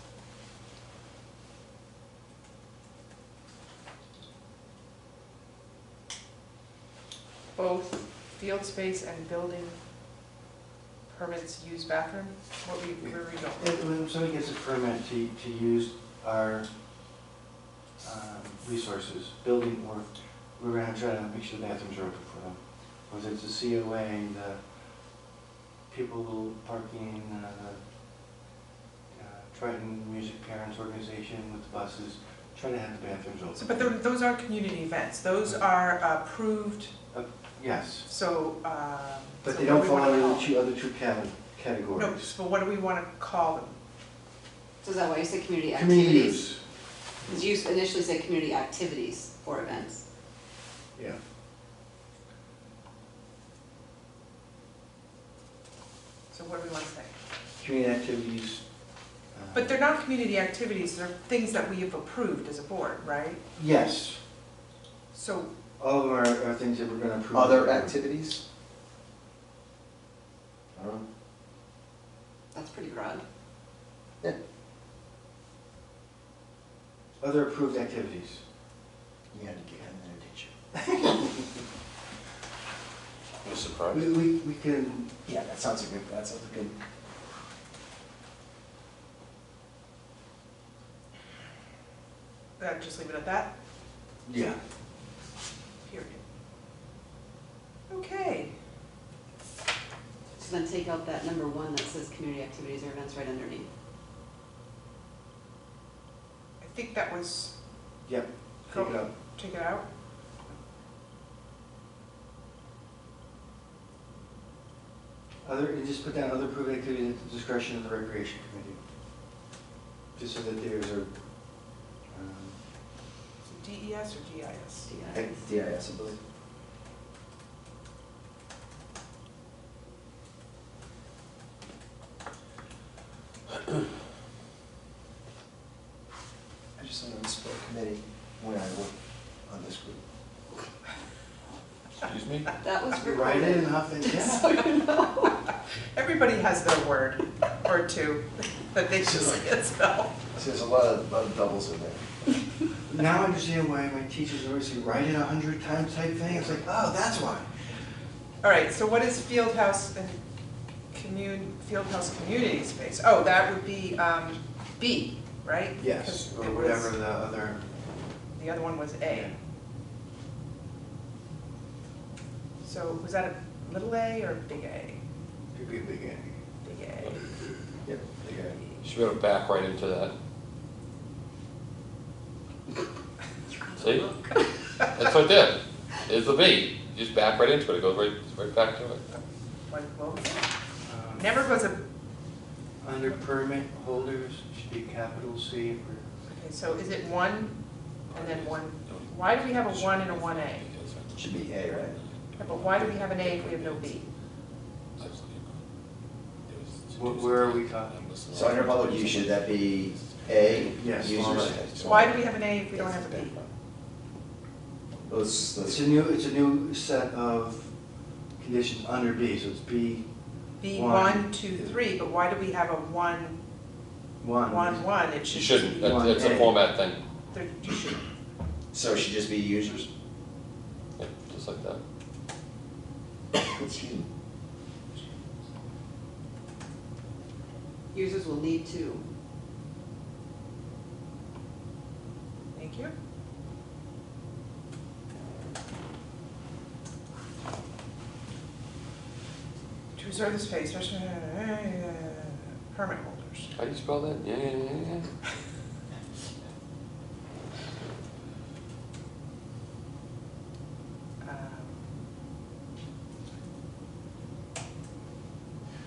Both field space and building permits use bathroom? Where are we going? When somebody gets a permit to use our resources, building, or we're gonna try to make sure the bathrooms are open for them. Whether it's the COA, the people parking, Triton Music Parents Organization with the buses, try to have the bathrooms open. So, but those aren't community events, those are approved, Yes, so, but so they what don't do we fall wanna under call the them? other two categories. No, so what do we wanna call them? So is that why you said community Community activities? use, Because you initially said community activities for events. yeah. So what do we wanna say? Community activities. But they're not community activities, they're things that we have approved as a board, right? Yes, So, all of them are things that we're gonna approve. Other activities? I don't know. That's pretty broad. Other approved activities. You had to get in there, did you? I'm surprised. We can, Yeah, that sounds good, that sounds good. just leave it at that, yeah. period. Okay, So then take out that number 1 that says community activities or events right underneath. I think that was, Yep, take it up. take it out. And just put down other approved activities at the discretion of the recreation committee. Just so that there's a, DES or GIS? DIS, I believe. I just went on the sport committee when I worked on this group. Excuse me? That was write it recorded. enough and, yeah. So you know. Everybody has their word or two that they just can't spell. There's a lot of doubles in there. Now I understand why my teachers always say, write it 100 times type thing. It's like, oh, that's why. All right, so what is Fieldhouse and Fieldhouse community space? Oh, that would be B, right? Yes, 'Cause or it was- whatever the other. The other one was A. So was that a little a or big A? Could be a big A. Big A. Yep, big A. Should be able to back right into that. See? That's right there. There's the B. You just back right into it. It goes right back to it. What was it? Never was a, Under permit holders, should be capital C for. okay, so is it one and then one? Why do we have a 1 and a 1A? Should be A, right? Yeah, but why do we have an A if we have no B? Where are we talking? So under public use, should that be A? Yes. Users? Why do we have an A if we don't have a B? Let's, It's a new set of conditions under B, so it's B B, One. 1, 2, 3, but why do we have a 1, 1. 1, 1? It You should shouldn't. be, It's a format thing. you should, so it should just be users? Yeah, just like that. Excuse me. Users will need to. thank you. To reserve the space, especially permit holders. How do you spell that? Yeah.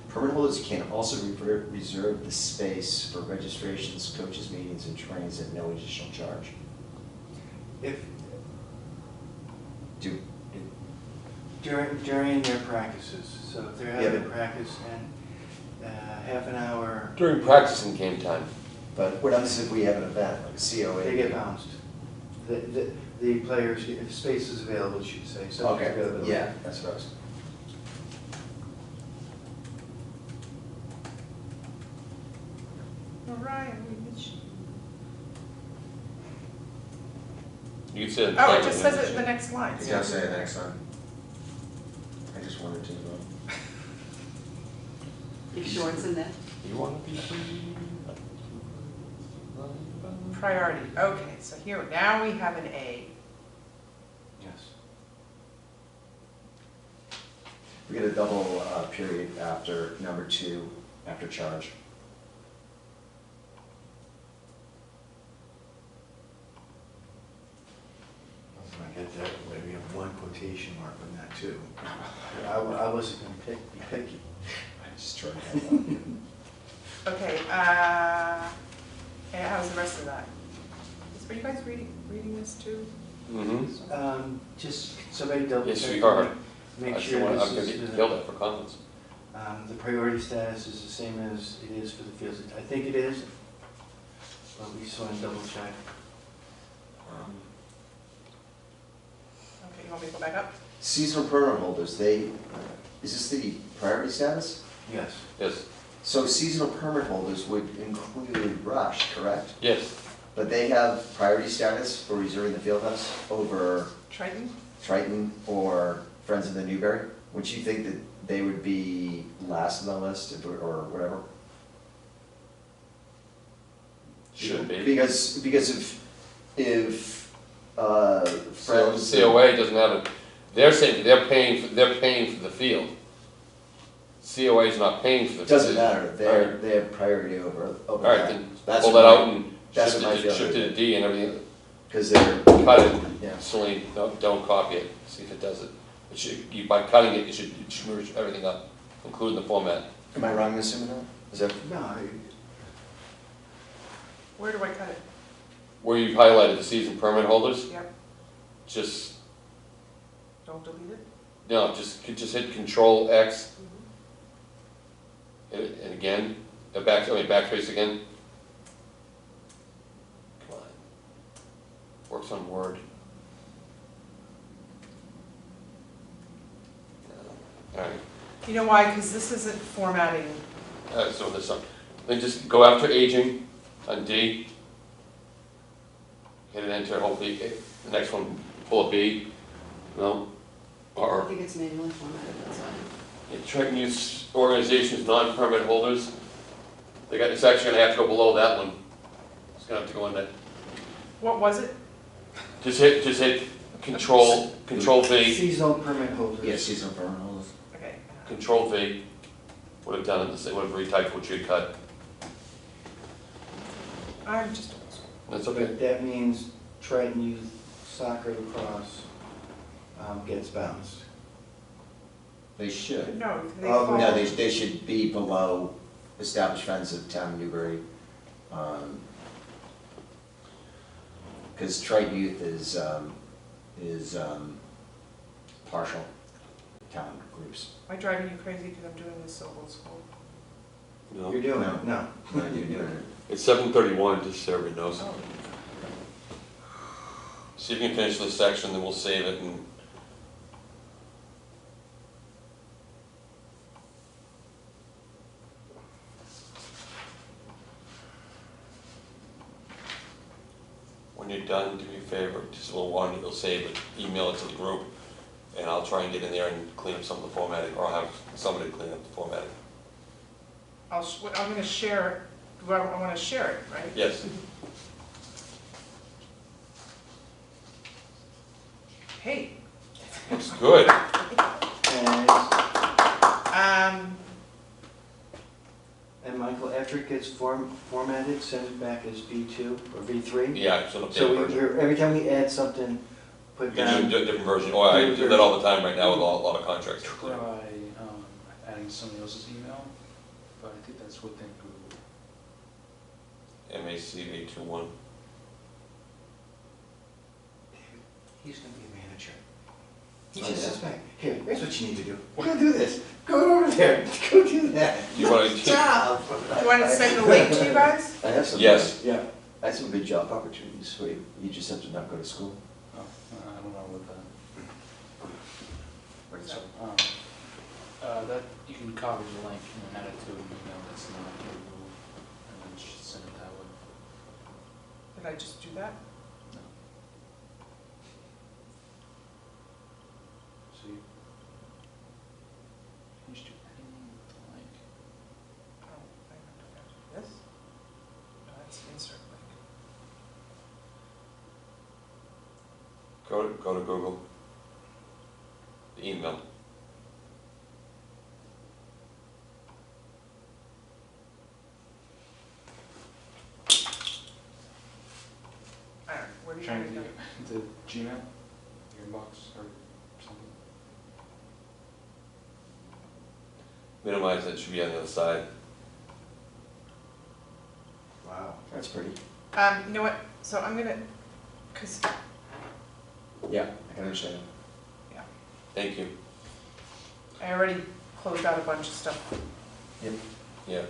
Permit holders can also reserve the space for registrations, coaches, meetings, and trainings at no additional charge. If, Do, during their practices, so if they're Yeah, having but- practice and half an hour, During practice and game time. but what happens if we have an event, like a COA? they get bounced. The players, if space is available, you should say, subject Okay, availability. yeah, that's what I was. Orion, we miss you. You can say it. Oh, it just says it in the next line. Yeah, I'll say it next time. I just wanted to, You sure it's in there? You want to be free? Priority, okay, so here, now we have an A. Yes. we get a double period after number 2, after charge. When I get that, maybe have one quotation mark on that too. I wasn't gonna be picky. I just tried that one. Okay, and how's the rest of that? Are you guys reading this too? Mm-hmm. Just somebody double check. Yes, we are. Make I'm sure gonna this get is, yelled at for comments. the priority status is the same as it is for the fields. I think it is, but we just want to double check. Okay, you want me to go back up? Seasonal permit holders, is this the priority status? Yes. Yes, So seasonal permit holders would include Rush, correct? yes. But they have priority status for reserving the field house over Triton? Triton or Friends of the Newberry? Would you think that they would be last on the list or whatever? Should be. Because if So Friends. COA doesn't have it. They're saying they're paying for the field. COA is not paying for the. It doesn't field. matter, they have priority over All right, that. then That's pull what that my- out and that's shift what my it feeling to the is. D and everything. Because they're, Cut it, yeah. Celine, don't copy it, see if it does it. It should, by cutting it, it should merge everything up, including the format. Am I wrong in assuming that? Is that? No, Where do I cut it? Where you've highlighted the season permit holders, Yep, just, don't delete it. no, just hit Control X, and again, backspace again. Come on. Works on Word. All right, You know why? Because this isn't formatting. So this one, then just go after aging on D. Hit an enter, hopefully, the next one, pull a B, no? I Or, think it's manually formatted, that's fine. Trenton Youth Organizations, non-permit holders. It's actually gonna have to go below that one. It's gonna have to go in that. What was it? Just hit control V, Seasonal permit holders. Yeah, seasonal permit holders. Okay. control V. Would have done it the same, would have retyped what you had cut. I'm just. That's okay. But that means Triton Youth Soccer Lacrosse gets bounced. They should. No, they Oh, fall. No, they should be below established friends of town of Newbury. Because Triton Youth is partial town groups. Am I driving you crazy because I'm doing this so old school? No. You're doing it? No. No, you're doing it. It's 7:31, just so everybody knows. Oh. See if you can finish this section, then we'll save it and. When you're done, do me a favor, just a little one, you'll save it, email it to the group, and I'll try and get in there and clean up some of the formatting, or I'll have somebody clean up the formatting. I'm gonna share it. Well, I wanna share it, right? Yes, Hey, looks good. And, and Michael, after it gets formatted, send it back as V2 or V3. Yeah, it's an updated So version. every time we add something, You put can down. do a different version, or I do that all the time right now with a lot of contracts. Try adding somebody else's email, but I think that's within Google. MACV21. He's gonna be a manager. He just sits back, here's what you need to do. We're gonna do this. Go over there, go do that. You wanna- Good job. do you wanna send the link to you guys? I have some. Yes. Yeah. I have some good job opportunities for you. You just have to not go to school. Oh, I don't know what that. What is So, that? that, you can copy the link and add it to an email that's not Google, and then just send it that way. Did I just do that? No. So you just do anything with the link. Oh, I have to do this? No, that's insert link. Go to Google. The email. I don't know, where do you Trying want to to get into Gmail, your inbox, or something. Minimize it, should be on the other side. Wow. That's pretty. You know what, so I'm gonna, cause, Yeah, I can understand. Thank you. I already closed out a bunch of stuff. Yeah.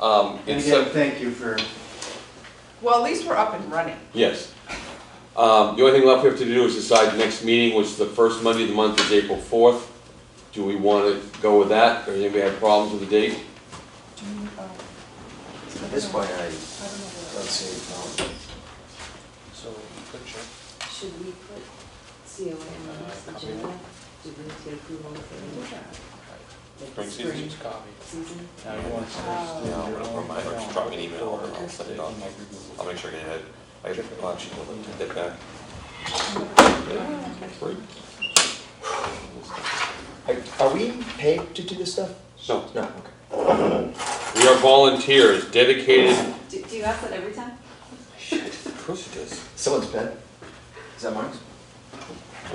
And It's, again, thank you for, Well, at least we're up and running. yes. The only thing left we have to do is decide the next meeting, which the first Monday of the month is April 4th. Do we want to go with that, or does anybody have problems with the date? At this point, I I don't know don't see any problem. So, click check. Should we put COA on this Copy agenda? that. Do we need to get approval for Spring the season? spring Just copy. season? Now you want to Oh. Yeah, I'm gonna put mine, or just drop me an email, and I'll send it on. Like Google. I'll make sure I get ahead. I have to watch it, I'll take that back. Great. Are we paid to do this stuff? No, No, okay. we are volunteers, dedicated. Do you ask that every time? Of course it is. Someone's pen? Is that mine?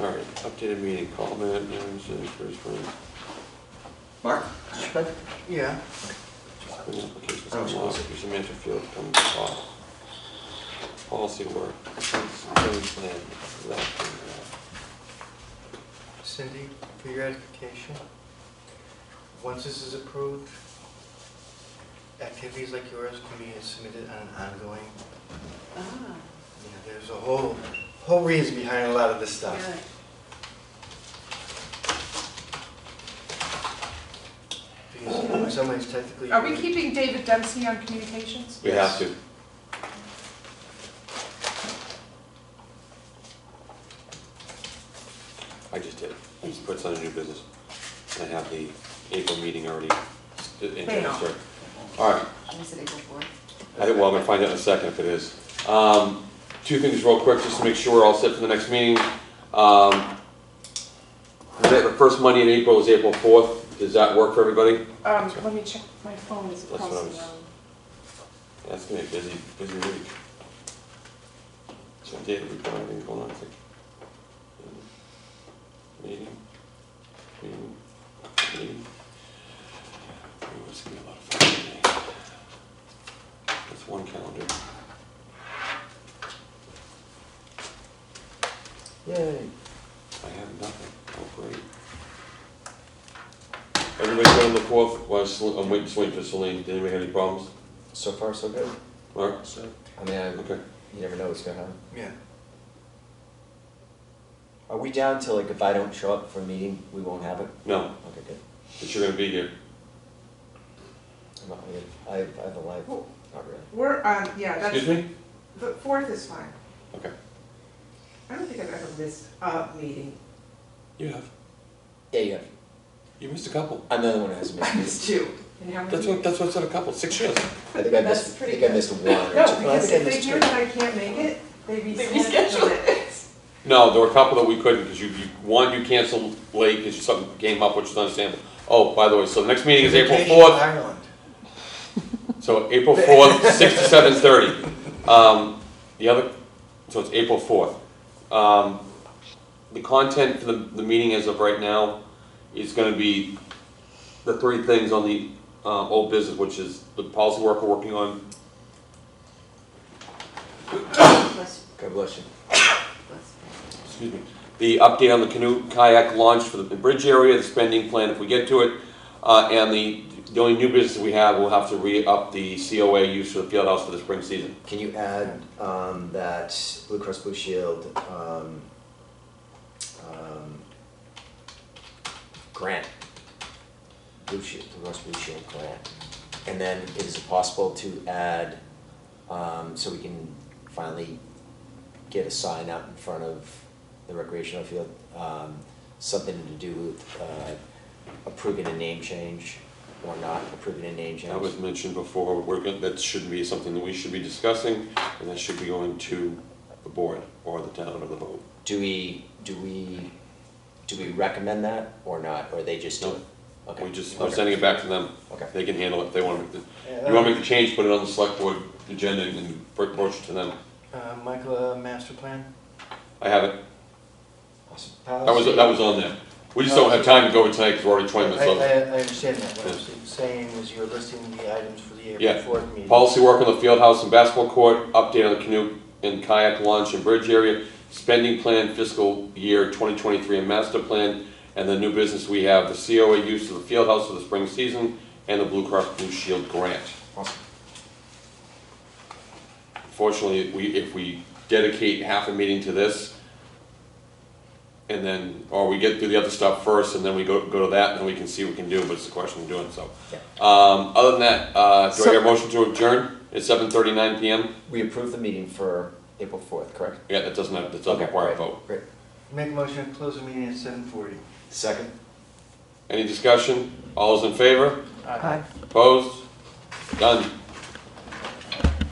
All right, updated meeting, comment, Mark? Is your pen? yeah. applications, Oh, come off, use the mental field, come off. Policy work, plan, that. Cindy, for your edification, once this is approved, activities like yours can be submitted on an ongoing, Ah, there's a whole reason behind a lot of this stuff. good. in some ways technically. Are we keeping David Dempsey on communications? We have to. I just did. I just put on a new business. I have the April meeting already in Hang on. transfer. All right. I said April 4th. Well, I'm gonna find out in a second if it is. Two things real quick, just to make sure we're all set for the next meeting. The first Monday in April is April 4th. Does that work for everybody? Let me check, my phone is That's across what I the was- room. That's gonna be a busy week. So data report, everything going on, I think. Meeting. Oh, it's gonna be a lot of fun today. That's one calendar. Yay. I have nothing. Oh, great. Everybody good on the 4th? Well, I'm just waiting for Celine. Did anybody have any problems? So far, so good. Mark? So, I mean, Okay. you never know what's gonna happen. Yeah. Are we down to like if I don't show up for a meeting, we won't have it? No, Okay, good. but you're gonna be here. I'm not, I have a life, not really. We're, yeah, Excuse that's, me? the 4th is fine. Okay. I don't think I've ever missed a meeting. You have. Yeah, you have. You missed a couple. I'm the only one who hasn't missed I it. missed 2. And how many? That's what I said, a couple, 6 years. I think I That's missed, I pretty think I good. missed one or two. No, Well, I because think I if they missed knew two. that I can't make it, they reschedule it. No, there were a couple that we couldn't, because one, you canceled late because something came up, which is understandable. Oh, by the way, so the next meeting is April Vacation 4th. Ireland. So April 4th, 6 to 7:30. The other, so it's April 4th. The content for the meeting as of right now is gonna be the 3 things on the old business, which is the policy work we're working on. Bless God bless you. you. Bless you. Excuse me. The update on the canoe kayak launch for the bridge area, the spending plan if we get to it, and the only new business we have, we'll have to re-up the COA use for the field house for the spring season. Can you add that Blue Cross Blue Shield grant? Blue Cross Blue Shield grant. And then is it possible to add, so we can finally get a sign out in front of the recreational field, something to do with approving a name change or not approving a name change? That was mentioned before, that shouldn't be something that we should be discussing, and that should be going to the board or the town or the vote. Do we recommend that or not, or they just do No. it? Okay. We're Okay. sending it back to them. Okay. They can handle it if they want to make the, Yeah, you want to make the change, put it on the select board agenda and approach it to them. Michael, master plan? I have it. Awesome. That was on there. We just don't have time to go over tonight because we're already 20 minutes over. I understand that. What I was saying was you were listing the items for the Yeah. April 4th meeting. Policy work on the field house and basketball court, update on the canoe and kayak launch and bridge area, spending plan fiscal year 2023 and master plan, and the new business we have, the COA use of the field house for the spring season, and the Blue Cross Blue Shield grant. Awesome. Fortunately, if we dedicate half a meeting to this, and then, or we get through the other stuff first, and then we go to that, and then we can see what we can do, but it's a question of doing so. Yeah. Other than that, do I hear a motion to adjourn at 7:39 PM? We approved the meeting for April 4th, correct? Yeah, that doesn't require a great, vote. Great. Make a motion to close the meeting at 7:40. Second? Any discussion? All those in favor? Aye. Opposed? Done.